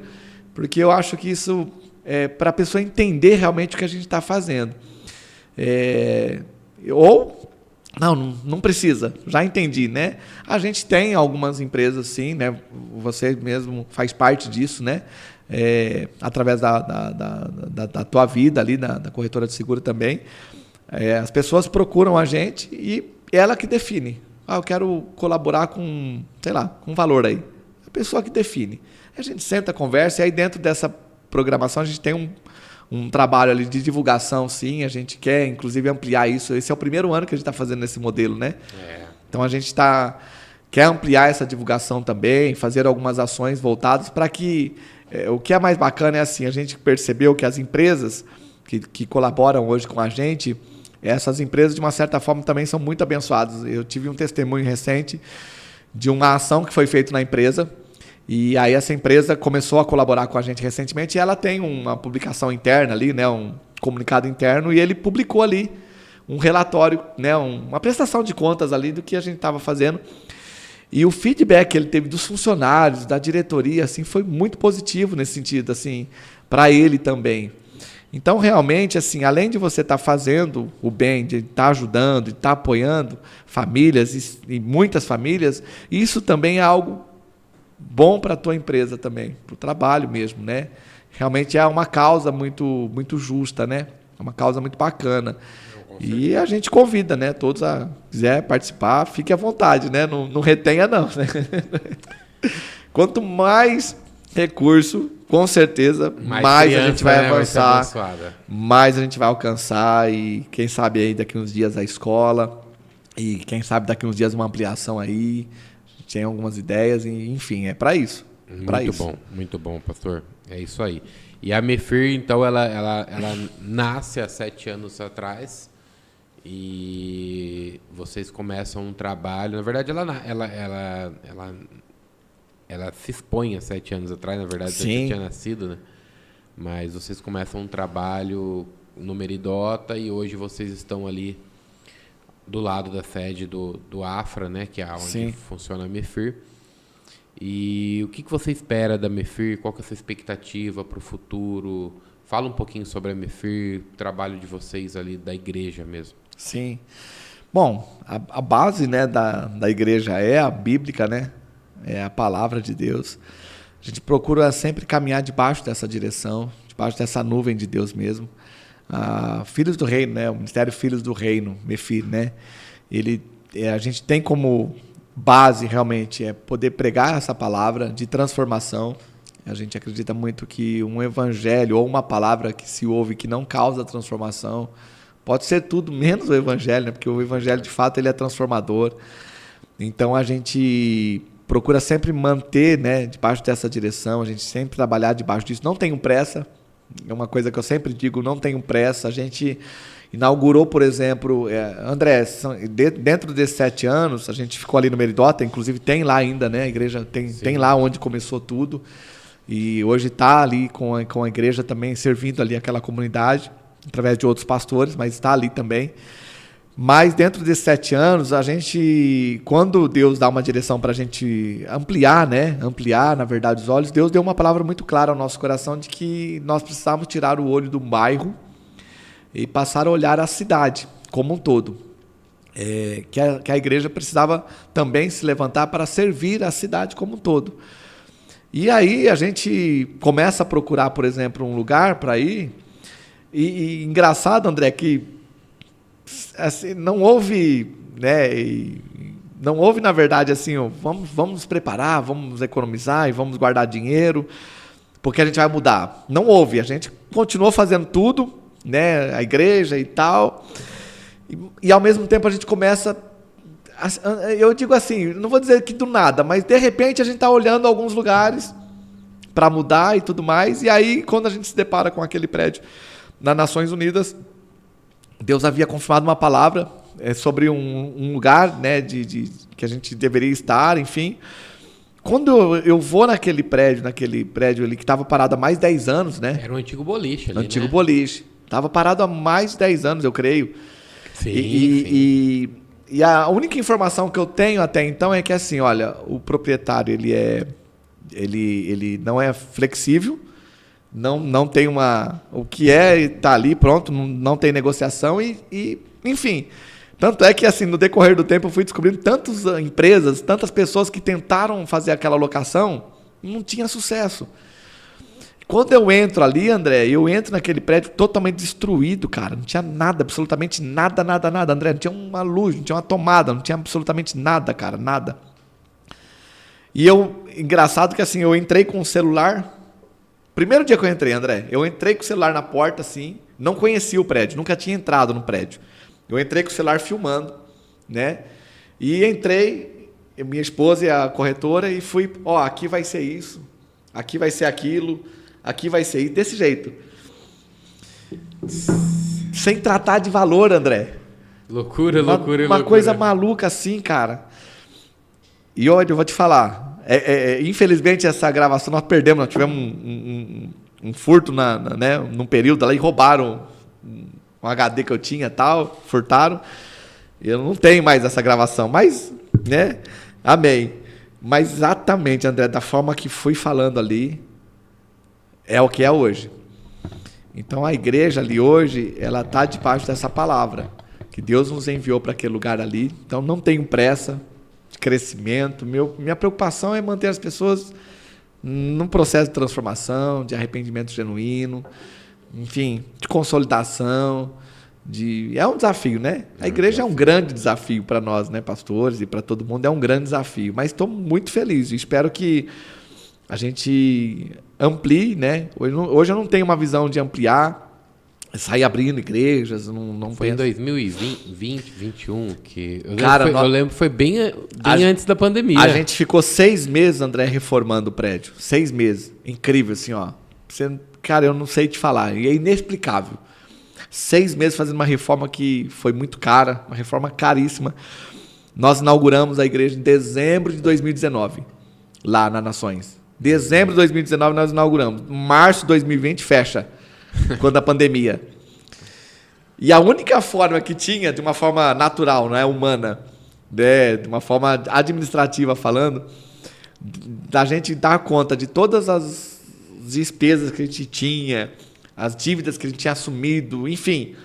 porque eu acho que isso é para a pessoa entender realmente o que a gente está fazendo. Não precisa, já entendi, né? A gente tem algumas empresas, sim, né? Você mesmo faz parte disso, né? Através da tua vida ali, da corretora de seguro também. As pessoas procuram a gente e ela que define. Eu quero colaborar com, sei lá, com um valor aí. A pessoa que define. A gente senta, conversa, e aí dentro dessa programação a gente tem um trabalho ali de divulgação, sim. A gente quer, inclusive, ampliar isso. Esse é o primeiro ano que a gente está fazendo esse modelo, né? Então a gente quer ampliar essa divulgação também, fazer algumas ações voltadas para que... o que é mais bacana é assim, a gente percebeu que as empresas que colaboram hoje com a gente, essas empresas, de uma certa forma, também são muito abençoadas. Eu tive um testemunho recente de uma ação que foi feita na empresa, e aí essa empresa começou a colaborar com a gente recentemente, e ela tem uma publicação interna ali, né, um comunicado interno, e ele publicou ali um relatório, né, uma prestação de contas ali do que a gente estava fazendo. E o feedback que ele teve dos funcionários, da diretoria, assim, foi muito positivo nesse sentido, assim, para ele também. Então, realmente, assim, além de você estar fazendo o bem, de estar ajudando, de estar apoiando famílias e muitas famílias, isso também é algo bom para a tua empresa também, para o trabalho mesmo, né? Realmente é uma causa muito, muito justa, né? É uma causa muito bacana. E a gente convida, né? Todos a quiser participar, fique à vontade, né? Não retenha, não. Né? Quanto mais recurso, com certeza, mais a gente vai avançar, mais a gente vai alcançar. E quem sabe aí daqui uns dias a escola, e quem sabe daqui uns dias uma ampliação aí. A gente tem algumas ideias, e enfim, é para isso. Muito bom, pastor. É isso aí. E a Mefir, então, ela nasce há 7 anos atrás. E vocês começam um trabalho. Na verdade, ela se expõe há 7 anos atrás. Na verdade, você já tinha nascido, né? Mas vocês começam um trabalho no Meridota e hoje vocês estão ali do lado da sede do Afra, né? Que é onde funciona a Mefir. E o que você espera da Mefir? Qual que é a sua expectativa para o futuro? Fala um pouquinho sobre a Mefir, o trabalho de vocês ali da igreja mesmo. Sim. Bom, a base, né, da igreja é a bíblica, né? É a palavra de Deus. A gente procura sempre caminhar debaixo dessa direção, debaixo dessa nuvem de Deus mesmo. Filhos do Reino, né? O Ministério Filhos do Reino, Mefir, né? A gente tem como base realmente poder pregar essa palavra de transformação. A gente acredita muito que um evangelho ou uma palavra que se ouve que não causa transformação pode ser tudo menos o evangelho, né? Porque o evangelho de fato ele é transformador. Então a gente procura sempre manter, né, debaixo dessa direção, a gente sempre trabalhar debaixo disso. Não tenho pressa, é uma coisa que eu sempre digo, não tenho pressa. A gente inaugurou, por exemplo, André, dentro desses 7 anos, a gente ficou ali no Meridota, inclusive tem lá ainda, né? A igreja tem lá onde começou tudo. E hoje está ali com a igreja também, servindo ali aquela comunidade, através de outros pastores, mas está ali também. Mas dentro desses 7 anos, a gente, quando Deus dá uma direção para a gente ampliar, né? Ampliar, na verdade, os olhos, Deus deu uma palavra muito clara ao nosso coração de que nós precisávamos tirar o olho do bairro e passar a olhar a cidade como um todo. que a igreja precisava também se levantar para servir a cidade como um todo. E aí a gente começa a procurar, por exemplo, um lugar para ir. E engraçado, André, que assim, não houve, né? Não houve, na verdade, assim, vamos nos preparar, vamos economizar e vamos guardar dinheiro, porque a gente vai mudar. Não houve. A gente continuou fazendo tudo, né? A igreja e tal. E ao mesmo tempo a gente começa, eu digo assim, não vou dizer que do nada, mas de repente a gente está olhando alguns lugares para mudar e tudo mais, e aí quando a gente se depara com aquele prédio nas Nações Unidas, Deus havia confirmado uma palavra sobre um lugar, né, que a gente deveria estar, enfim. Quando eu vou naquele prédio ali que estava parado há mais de 10 anos, né? Era um antigo boliche ali, antigo boliche. Estava parado há mais de 10 anos, eu creio. Sim, e a única informação que eu tenho até então é que assim, olha, o proprietário ele não é flexível, não tem o que está ali pronto, não tem negociação e enfim, tanto é que assim no decorrer do tempo eu fui descobrindo tantas empresas, tantas pessoas que tentaram fazer aquela locação, não tinha sucesso. Quando eu entro ali, André, eu entro naquele prédio totalmente destruído, cara. Não tinha nada, absolutamente nada, André. Não tinha uma luz, não tinha uma tomada, não tinha absolutamente nada, cara, nada. E engraçado que assim, eu entrei com o celular. Primeiro dia que eu entrei, André, eu entrei com o celular na porta, assim, não conhecia o prédio, nunca tinha entrado no prédio. Eu entrei com o celular filmando, né? E entrei, minha esposa e a corretora, e fui, aqui vai ser isso, aqui vai ser aquilo. Aqui vai ser desse jeito. Sem tratar de valor, André. Loucura. Uma coisa maluca assim, cara. E olha, eu vou te falar. Infelizmente, essa gravação nós perdemos. Nós tivemos um furto né, num período lá e roubaram um HD que eu tinha e tal. Furtaram. Eu não tenho mais essa gravação. Mas, né? Amém. Mas exatamente, André, da forma que fui falando ali, é o que é hoje. Então a igreja ali hoje, ela está debaixo dessa palavra, que Deus nos enviou para aquele lugar ali. Então não tenho pressa de crescimento. Minha preocupação é manter as pessoas num processo de transformação, de arrependimento genuíno, enfim, de consolidação. É um desafio, né? A igreja é um grande desafio para nós, né, pastores, e para todo mundo é um grande desafio. Mas estou muito feliz e espero que a gente amplie, né? Hoje eu não tenho uma visão de ampliar, sair abrindo igrejas, não foi penso. Em 2020, 2021, que eu lembro que foi bem antes da pandemia. A gente ficou 6 meses, André, reformando o prédio. 6 meses. Incrível, assim, ó. Cara, eu não sei te falar. E é inexplicável. 6 meses fazendo uma reforma que foi muito cara, uma reforma caríssima. Nós inauguramos a igreja em dezembro de 2019, lá na Nações. Dezembro de 2019 nós inauguramos. Março de 2020 fecha, quando a pandemia. E a única forma que tinha, de uma forma natural, não é humana, né, de uma forma administrativa falando, da gente dar conta de todas as despesas que a gente tinha, as dívidas que a gente tinha assumido, enfim,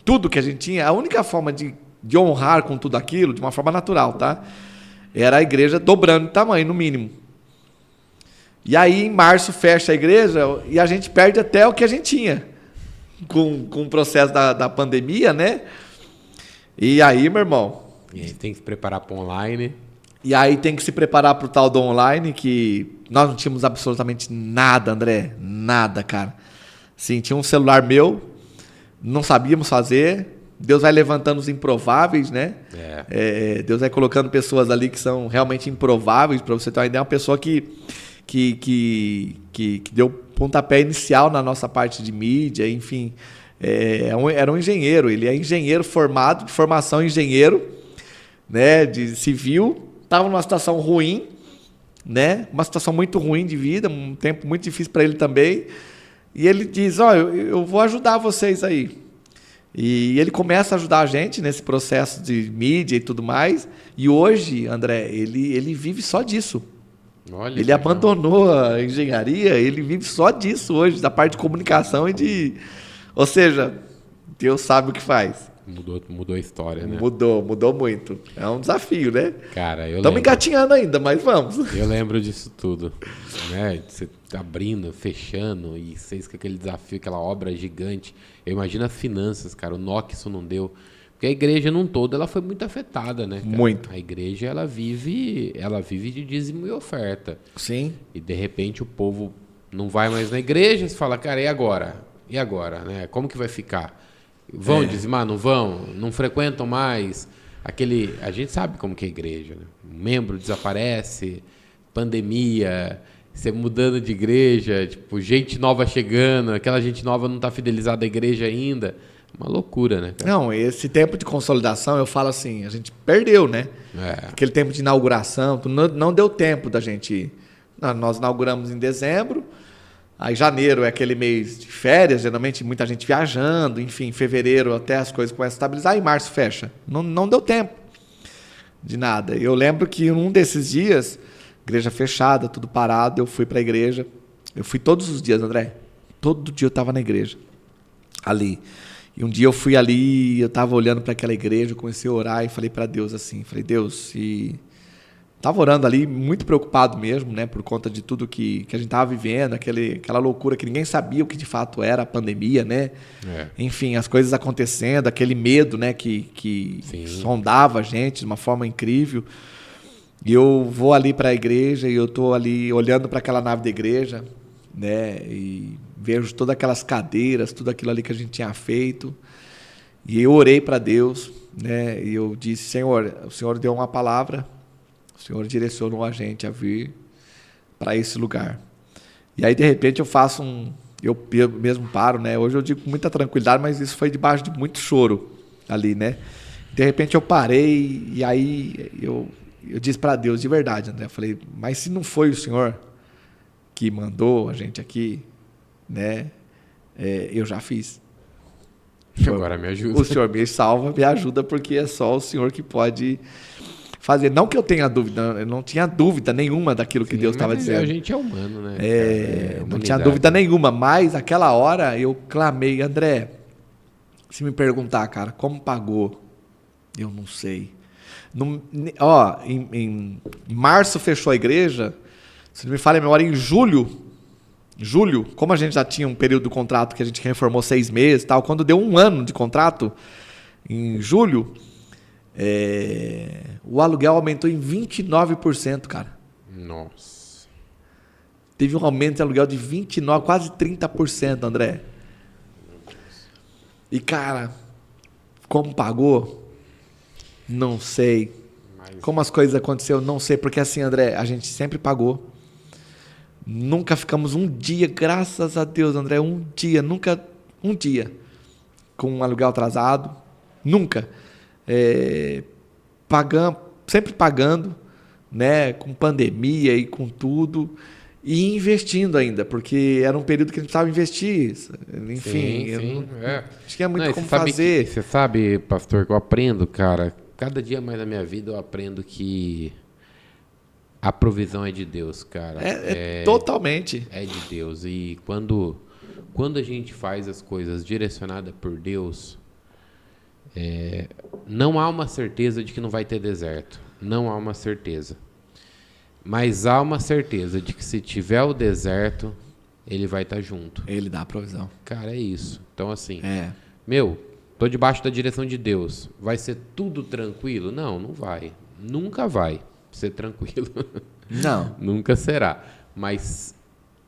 tudo que a gente tinha, a única forma de honrar com tudo aquilo, de uma forma natural, tá? Era a igreja dobrando de tamanho, no mínimo. E aí, em março, fecha a igreja e a gente perde até o que a gente tinha com o processo da pandemia, né? E aí, meu irmão... E aí tem que se preparar para online. E aí tem que se preparar para o tal do online, que nós não tínhamos absolutamente nada, André. Nada, cara. Sim, tinha um celular meu, não sabíamos fazer. Deus vai levantando os improváveis, né? Deus vai colocando pessoas ali que são realmente improváveis. Para você ter uma ideia, uma pessoa que deu pontapé inicial na nossa parte de mídia, enfim. Era um engenheiro. Ele é engenheiro formado, de formação engenheiro, né, de civil. Estava numa situação ruim, né? Uma situação muito ruim de vida, um tempo muito difícil para ele também. E ele diz, eu vou ajudar vocês aí. E ele começa a ajudar a gente nesse processo de mídia e tudo mais. E hoje, André, ele vive só disso. Olha, ele abandonou a engenharia, ele vive só disso hoje, da parte de comunicação Ou seja, Deus sabe o que faz. Mudou a história, né? Mudou muito. É um desafio, né? Cara, eu Estamos lembro. engatinhando ainda, mas vamos. Eu lembro disso tudo, né? Você tá abrindo, fechando e vocês com aquele desafio, aquela obra gigante. Eu imagino as finanças, cara, o nó que isso não deu. Porque a igreja num todo, ela foi muito afetada, né, cara? Muito. A igreja, ela vive de dízimo e oferta. Sim. E de repente o povo não vai mais na igreja, você fala, cara, e agora? E agora, né? Como que vai ficar? Vão dizimar, não vão? Não frequentam mais? A gente sabe como que é a igreja, né? Um membro desaparece, pandemia, você mudando de igreja, tipo, gente nova chegando, aquela gente nova não está fidelizada à igreja ainda. Uma loucura, né, cara? Não, esse tempo de consolidação, eu falo assim, a gente perdeu, né? Aquele tempo de inauguração, não deu tempo da gente... Nós inauguramos em dezembro, aí janeiro é aquele mês de férias, geralmente muita gente viajando, enfim, fevereiro até as coisas começam a estabilizar e março fecha. Não deu tempo de nada. Eu lembro que um desses dias, igreja fechada, tudo parado, eu fui para a igreja. Eu fui todos os dias, André. Todo dia eu estava na igreja, ali. E um dia eu fui ali, eu estava olhando para aquela igreja, eu comecei a orar e falei para Deus assim, falei, Deus, se... Estava orando ali, muito preocupado mesmo, né, por conta de tudo que a gente estava vivendo, aquela loucura que ninguém sabia o que de fato era a pandemia, né? Enfim, as coisas acontecendo, aquele medo, né, que sondava a gente de uma forma incrível. E eu vou ali para a igreja e eu estou ali olhando para aquela nave da igreja, né, e vejo todas aquelas cadeiras, tudo aquilo ali que a gente tinha feito. E eu orei para Deus, né, e eu disse, Senhor, o Senhor deu uma palavra, o Senhor direcionou a gente a vir para esse lugar. E aí, de repente, eu faço eu mesmo paro, né? Hoje eu digo com muita tranquilidade, mas isso foi debaixo de muito choro ali, né? De repente eu parei e aí eu disse para Deus, de verdade, André, eu falei, mas se não foi o Senhor que mandou a gente aqui, né? Eu já fiz. Agora me ajuda. O Senhor me salva, me ajuda, porque é só o Senhor que pode... fazer. Não que eu tenha dúvida, eu não tinha dúvida nenhuma daquilo que Deus estava dizendo. A gente é humano, né? Não tinha dúvida nenhuma, mas aquela hora eu clamei, André, se me perguntar, cara, como pagou? Eu não sei. Em março fechou a igreja, se não me falha a memória, em julho, como a gente já tinha um período do contrato que a gente reformou 6 meses, tal, quando deu 1 ano de contrato, em julho, o aluguel aumentou em 29%, cara. Nossa. Teve um aumento de aluguel de 29%, quase 30%, André. E, cara, como pagou? Não sei. Como as coisas aconteceram? Não sei. Porque assim, André, a gente sempre pagou. Nunca ficamos um dia, graças a Deus, André, nunca um dia com um aluguel atrasado. Nunca. Sempre pagando, né, com pandemia e com tudo, e investindo ainda, porque era um período que a gente precisava investir. Enfim, sim. Tinha muito como fazer. Você sabe, pastor, que eu aprendo, cara, cada dia mais na minha vida eu aprendo que a provisão é de Deus, cara. Totalmente. É de Deus. E quando a gente faz as coisas direcionadas por Deus... não há uma certeza de que não vai ter deserto. Não há uma certeza. Mas há uma certeza de que se tiver o deserto, ele vai estar junto. Ele dá a provisão. Cara, é isso. Então, assim, tô debaixo da direção de Deus. Vai ser tudo tranquilo? Não vai. Nunca vai ser tranquilo. Não. Nunca será. Mas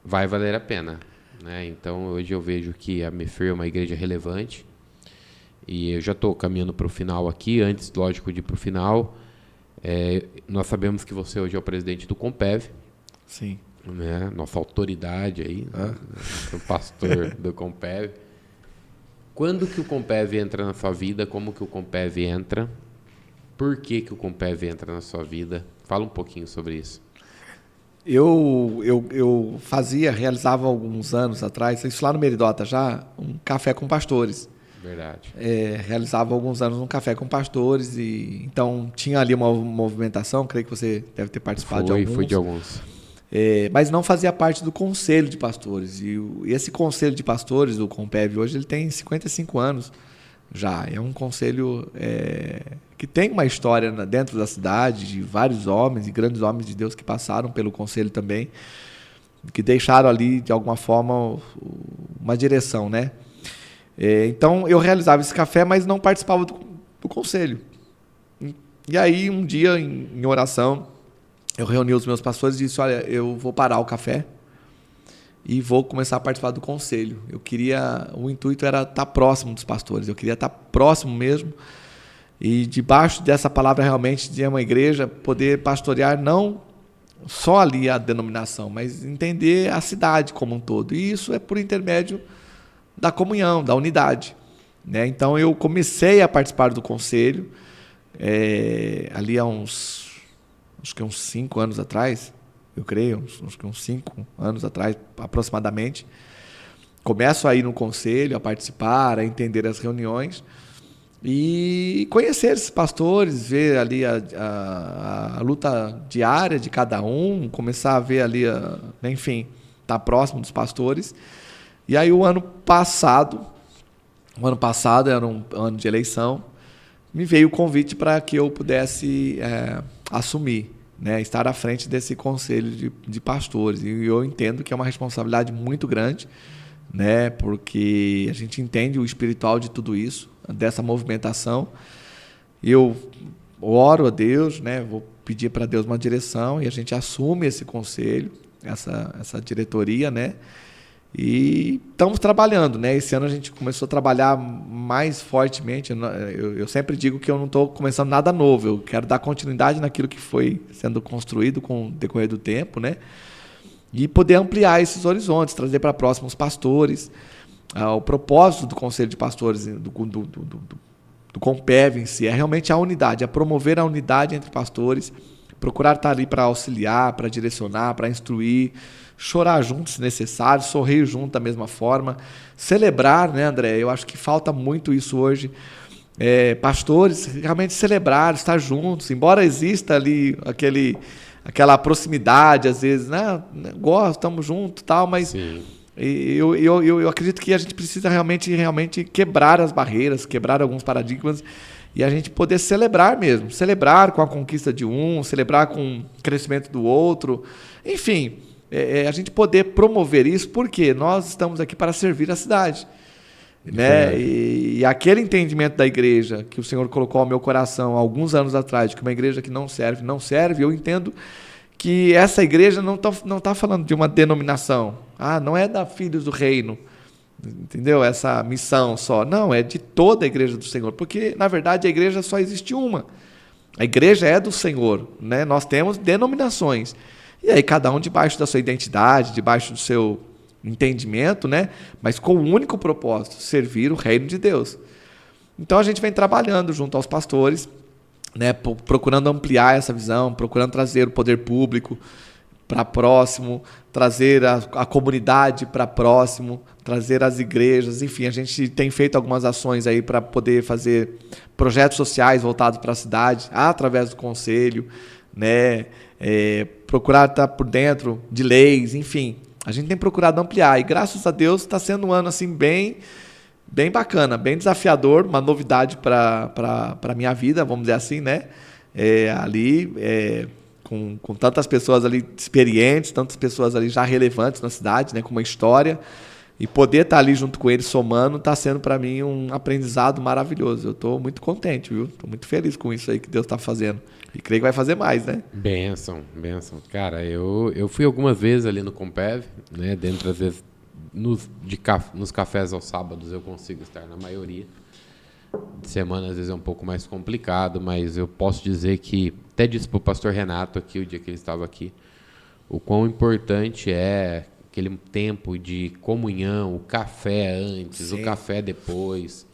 vai valer a pena, né? Então, hoje eu vejo que a Mefir é uma igreja relevante. E eu já estou caminhando para o final aqui, antes, lógico, de ir para o final. Nós sabemos que você hoje é o presidente do Compev. Sim. Né? Nossa autoridade aí, o pastor do Compev. Quando que o Compev entra na sua vida? Como que o Compev entra? Por que que o Compev entra na sua vida? Fala um pouquinho sobre isso. Eu realizava alguns anos atrás, isso lá no Meridota já, um café com pastores. Verdade. Realizava alguns anos um café com pastores, e então tinha ali uma movimentação, creio que você deve ter participado de alguns. Fui de alguns. Mas não fazia parte do conselho de pastores. E esse conselho de pastores do Compev hoje ele tem 55 anos Já. É um conselho que tem uma história dentro da cidade, de vários homens e grandes homens de Deus que passaram pelo conselho também, que deixaram ali, de alguma forma, uma direção, né? Então, eu realizava esse café, mas não participava do conselho. E aí, um dia, em oração, eu reuni os meus pastores e disse, olha, eu vou parar o café e vou começar a participar do conselho. O intuito era estar próximo dos pastores, eu queria estar próximo mesmo, e debaixo dessa palavra realmente de uma igreja, poder pastorear não só ali a denominação, mas entender a cidade como um todo. E isso é por intermédio da comunhão, da unidade, né? Então eu comecei a participar do conselho ali há acho que uns 5 anos atrás, eu creio, acho que uns 5 anos atrás aproximadamente. Começo a ir no conselho, a participar, a entender as reuniões e conhecer esses pastores, ver ali a luta diária de cada um, começar a ver ali, enfim, estar próximo dos pastores. E aí o ano passado era um ano de eleição, me veio o convite para que eu pudesse assumir, né, estar à frente desse conselho de pastores. E eu entendo que é uma responsabilidade muito grande, né, porque a gente entende o espiritual de tudo isso, dessa movimentação. Eu oro a Deus, né, vou pedir para Deus uma direção e a gente assume esse conselho, essa diretoria, né? E estamos trabalhando, né? Esse ano a gente começou a trabalhar mais fortemente. Eu sempre digo que eu não estou começando nada novo. Eu quero dar continuidade naquilo que foi sendo construído com o decorrer do tempo, né? E poder ampliar esses horizontes, trazer para próximos pastores. O propósito do Conselho de Pastores, do Compev em si, é realmente a unidade, é promover a unidade entre pastores, procurar estar ali para auxiliar, para direcionar, para instruir, chorar junto se necessário, sorrir junto da mesma forma, celebrar, né, André? Eu acho que falta muito isso hoje. Pastores realmente celebrar, estar juntos, embora exista ali aquela proximidade, às vezes, né? Gosto, estamos juntos, tal, mas sim, eu acredito que a gente precisa realmente quebrar as barreiras, quebrar alguns paradigmas e a gente poder celebrar mesmo, celebrar com a conquista de um, celebrar com o crescimento do outro, enfim. A gente poder promover isso, porque nós estamos aqui para servir a cidade, né? E aquele entendimento da igreja que o Senhor colocou ao meu coração há alguns anos atrás, de que uma igreja que não serve, eu entendo que essa igreja não tá falando de uma denominação. Não é da Filhos do Reino, entendeu? Essa missão só. Não, é de toda a igreja do Senhor, porque, na verdade, a igreja só existe uma. A igreja é do Senhor, né? Nós temos denominações. E aí cada um debaixo da sua identidade, debaixo do seu entendimento, né? Mas com o único propósito, servir o reino de Deus. Então a gente vem trabalhando junto aos pastores, né? Procurando ampliar essa visão, procurando trazer o poder público para próximo, trazer a comunidade para próximo, trazer as igrejas, enfim, a gente tem feito algumas ações aí para poder fazer projetos sociais voltados para a cidade, através do conselho, né? Procurar estar por dentro de leis, enfim. A gente tem procurado ampliar e graças a Deus está sendo um ano assim bem bacana, bem desafiador, uma novidade para a minha vida, vamos dizer assim, né? Com tantas pessoas ali experientes, tantas pessoas ali já relevantes na cidade, né? Com uma história, e poder estar ali junto com eles somando está sendo para mim um aprendizado maravilhoso. Eu estou muito contente, viu? Estou muito feliz com isso aí que Deus está fazendo. E creio que vai fazer mais, né? Bênção. Cara, eu fui algumas vezes ali no Compev, né? Dentro, às vezes, nos cafés aos sábados eu consigo estar na maioria. De semana, às vezes, é um pouco mais complicado, mas eu posso dizer que, até disse para o pastor Renato aqui, o dia que ele estava aqui, o quão importante é aquele tempo de comunhão, o café antes, sim, o café depois.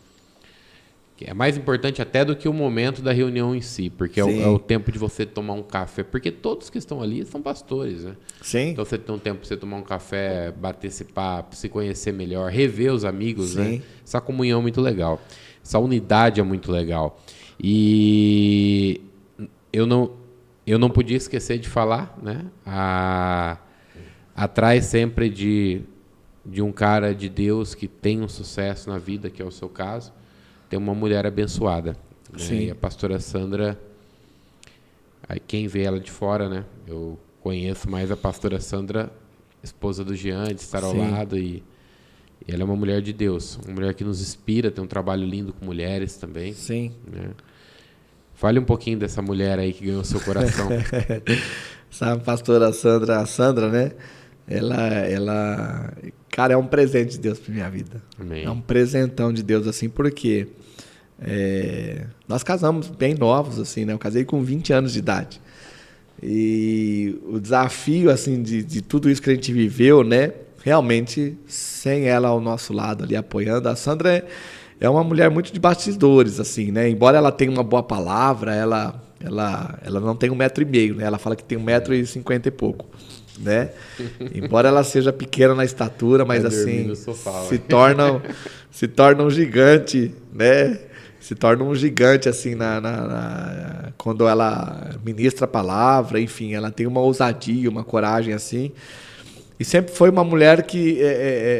Que é mais importante até do que o momento da reunião em si, porque é o tempo de você tomar um café, porque todos que estão ali são pastores, né? Sim. Então você tem um tempo para você tomar um café, bater esse papo, se conhecer melhor, rever os amigos, sim, né? Essa comunhão é muito legal. Essa unidade é muito legal. E eu não podia esquecer de falar, né? Atrás sempre de um cara de Deus que tem um sucesso na vida, que é o seu caso, tem uma mulher abençoada. Né? Sim. E a pastora Sandra, aí quem vê ela de fora, né? Eu conheço mais a pastora Sandra, esposa do Jean, de estar ao Sim. lado, e ela é uma mulher de Deus, uma mulher que nos inspira, tem um trabalho lindo com mulheres também. Sim. Né? Fale um pouquinho dessa mulher aí que ganhou seu coração. Essa pastora Sandra, a Sandra, né? Cara, é um presente de Deus para minha vida. Amém. É um presentão de Deus, assim, porque nós casamos bem novos, assim, né? Eu casei com 20 anos de idade. E o desafio, assim, de tudo isso que a gente viveu, né? Realmente, sem ela ao nosso lado ali apoiando, a Sandra é uma mulher muito de bastidores, assim, né? Embora ela tenha uma boa palavra, ela não tem 1,5 m, né? Ela fala que tem 1,50 m e pouco, né? Embora ela seja pequena na estatura, mas assim, se torna um gigante, né? Se torna um gigante, assim, quando ela ministra a palavra, enfim, ela tem uma ousadia, uma coragem, assim. E sempre foi uma mulher que,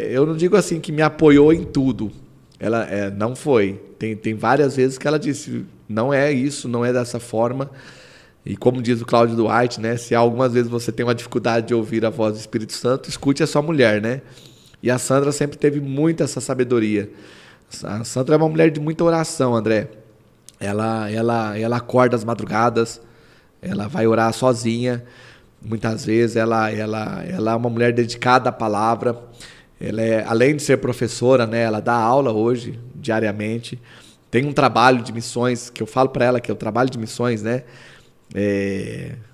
eu não digo assim que me apoiou em tudo. Ela não foi. Tem várias vezes que ela disse, não é isso, não é dessa forma. E como diz o Cláudio Duarte, né? Se algumas vezes você tem uma dificuldade de ouvir a voz do Espírito Santo, escute a sua mulher, né? E a Sandra sempre teve muita essa sabedoria. A Sandra é uma mulher de muita oração, André. Ela acorda às madrugadas, ela vai orar sozinha. Muitas vezes ela é uma mulher dedicada à palavra. Além de ser professora, né, ela dá aula hoje, diariamente. Tem um trabalho de missões, que eu falo para ela que é o trabalho de missões, né?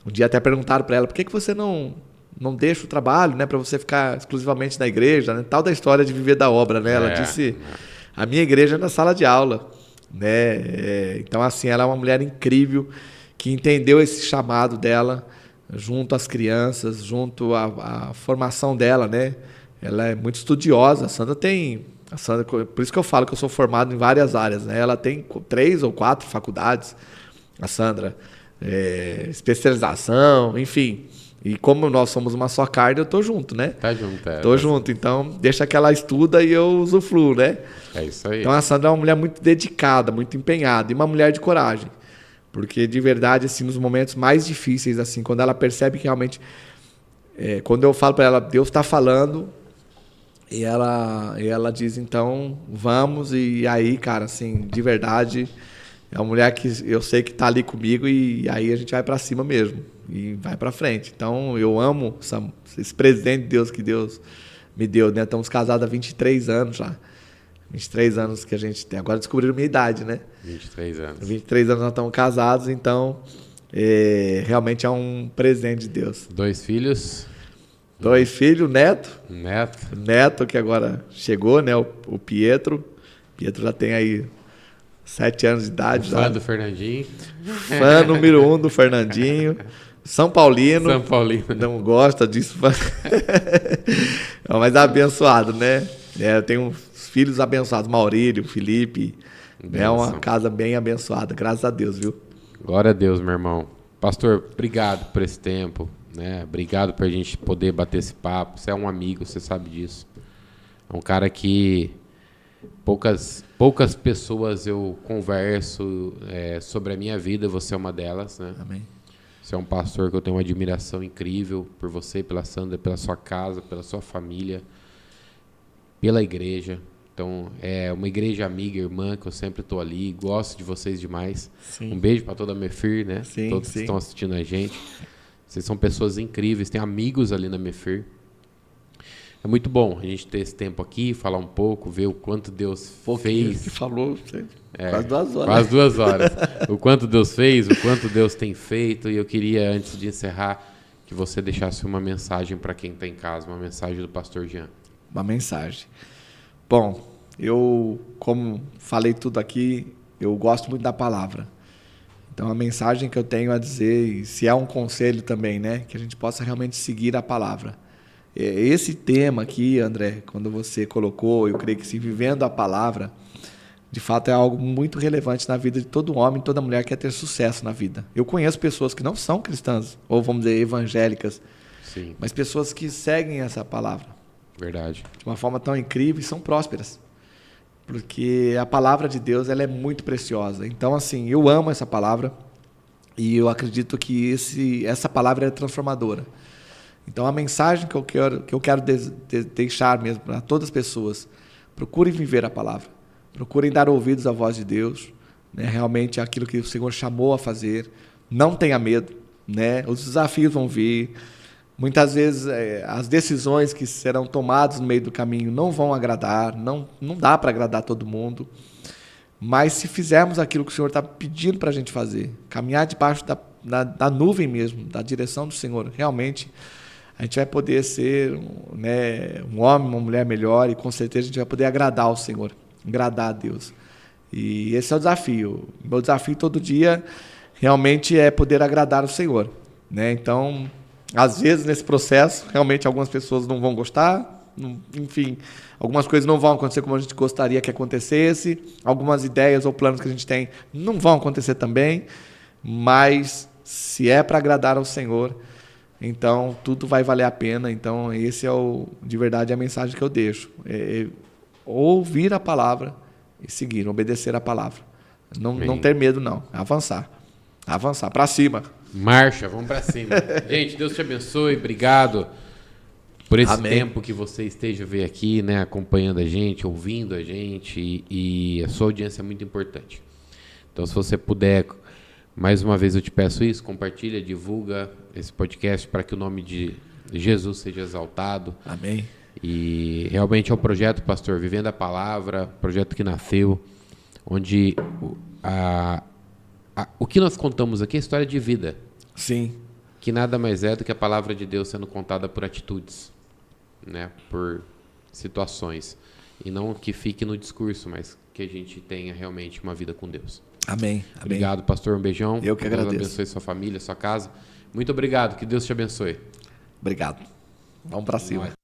Um dia até perguntaram para ela, por que você não deixa o trabalho, né, para você ficar exclusivamente na igreja, né? Tal da história de viver da obra, né? Ela disse, a minha igreja é na sala de aula, né? Então, assim, ela é uma mulher incrível que entendeu esse chamado dela junto às crianças, junto à formação dela, né? Ela é muito estudiosa. A Sandra, por isso que eu falo que eu sou formado em várias áreas, né? Ela tem 3 ou 4 faculdades, a Sandra, especialização, enfim. E como nós somos uma só carne, eu tô junto, né? Tá junto, Tô junto, então deixa que ela estuda e eu usufruo, né? É isso aí. Então a Sandra é uma mulher muito dedicada, muito empenhada e uma mulher de coragem. Porque de verdade, assim, nos momentos mais difíceis, assim, quando ela percebe que realmente, quando eu falo para ela, Deus está falando, e ela diz, então, vamos, e aí, cara, assim, de verdade, é uma mulher que eu sei que está ali comigo, e aí a gente vai para cima mesmo, e vai para frente. Então, eu amo esse presente de Deus que Deus me deu, né? Estamos casados há 23 anos já. 23 anos que a gente tem. Agora descobriram minha idade, né? 23 anos. 23 anos nós estamos casados, então realmente é um presente de Deus. 2 filhos. 2 filhos, neto. Neto, que agora chegou, né? O Pietro. Pietro já tem aí 7 anos de idade. Fã do Fernandinho. Fã número 1 do Fernandinho. São Paulino. Não gosta disso. Mas abençoado, né? Eu tenho filhos abençoados, Maurílio, Felipe. É uma casa bem abençoada, graças a Deus, viu? Glória a Deus, meu irmão. Pastor, obrigado por esse tempo, né? Obrigado por a gente poder bater esse papo. Você é um amigo, você sabe disso. É um cara que poucas pessoas eu converso sobre a minha vida, você é uma delas, né? Amém. Você é um pastor que eu tenho uma admiração incrível por você, pela Sandra, pela sua casa, pela sua família, pela igreja. Então, é uma igreja amiga, irmã, que eu sempre estou ali. Gosto de vocês demais. Sim. Um beijo para toda a Mefir, né? Sim, todos que estão assistindo a gente. Vocês são pessoas incríveis, tem amigos ali na Mefir. É muito bom a gente ter esse tempo aqui, falar um pouco, ver o quanto Deus fez. Que falou quase 2 horas. Quase 2 horas. O quanto Deus fez, o quanto Deus tem feito. E eu queria, antes de encerrar, que você deixasse uma mensagem para quem está em casa, uma mensagem do pastor Jean. Uma mensagem. Bom, eu, como falei tudo aqui, eu gosto muito da palavra. Então, a mensagem que eu tenho a dizer, e se é um conselho também, né, que a gente possa realmente seguir a palavra. Esse tema aqui, André, quando você colocou, eu creio que se vivendo a palavra, de fato é algo muito relevante na vida de todo homem, toda mulher que quer ter sucesso na vida. Eu conheço pessoas que não são cristãs, ou vamos dizer evangélicas, Sim. mas pessoas que seguem essa palavra. Verdade. De uma forma tão incrível e são prósperas. porque a palavra de Deus ela é muito preciosa. Então, assim, eu amo essa palavra e eu acredito que essa palavra é transformadora. Então, a mensagem que eu quero deixar mesmo para todas as pessoas, procurem viver a palavra, procurem dar ouvidos à voz de Deus, né? Realmente aquilo que o Senhor chamou a fazer, não tenha medo, né? Os desafios vão vir, muitas vezes as decisões que serão tomadas no meio do caminho não vão agradar, não dá para agradar todo mundo, mas se fizermos aquilo que o Senhor está pedindo para a gente fazer, caminhar debaixo da nuvem mesmo, da direção do Senhor, realmente a gente vai poder ser, né, um homem, uma mulher melhor, e com certeza a gente vai poder agradar ao Senhor, agradar a Deus. E esse é o desafio. O meu desafio todo dia realmente é poder agradar o Senhor, né? Então, às vezes nesse processo, realmente algumas pessoas não vão gostar, enfim, algumas coisas não vão acontecer como a gente gostaria que acontecesse, algumas ideias ou planos que a gente tem não vão acontecer também, mas se é para agradar ao Senhor, então tudo vai valer a pena. Então esse é de verdade a mensagem que eu deixo, ouvir a palavra e seguir, obedecer a palavra, não ter medo não, avançar para cima. Marcha, vamos para cima. Gente, Deus te abençoe, obrigado por esse Amém. tempo que você esteja veio aqui, né, acompanhando a gente, ouvindo a gente, e a sua audiência é muito importante. Então, se você puder, mais uma vez eu te peço isso, compartilha, divulga esse podcast para que o nome de Jesus seja exaltado. Amém. E realmente é um projeto, pastor, Vivendo a Palavra, projeto que nasceu, onde o que nós contamos aqui é história de vida. Sim. Que nada mais é do que a palavra de Deus sendo contada por atitudes, né? Por situações. E não que fique no discurso, mas que a gente tenha realmente uma vida com Deus. Amém. Obrigado, pastor. Um beijão. Eu que agradeço. Deus abençoe sua família, sua casa. Muito obrigado. Que Deus te abençoe. Obrigado. Vamos para cima.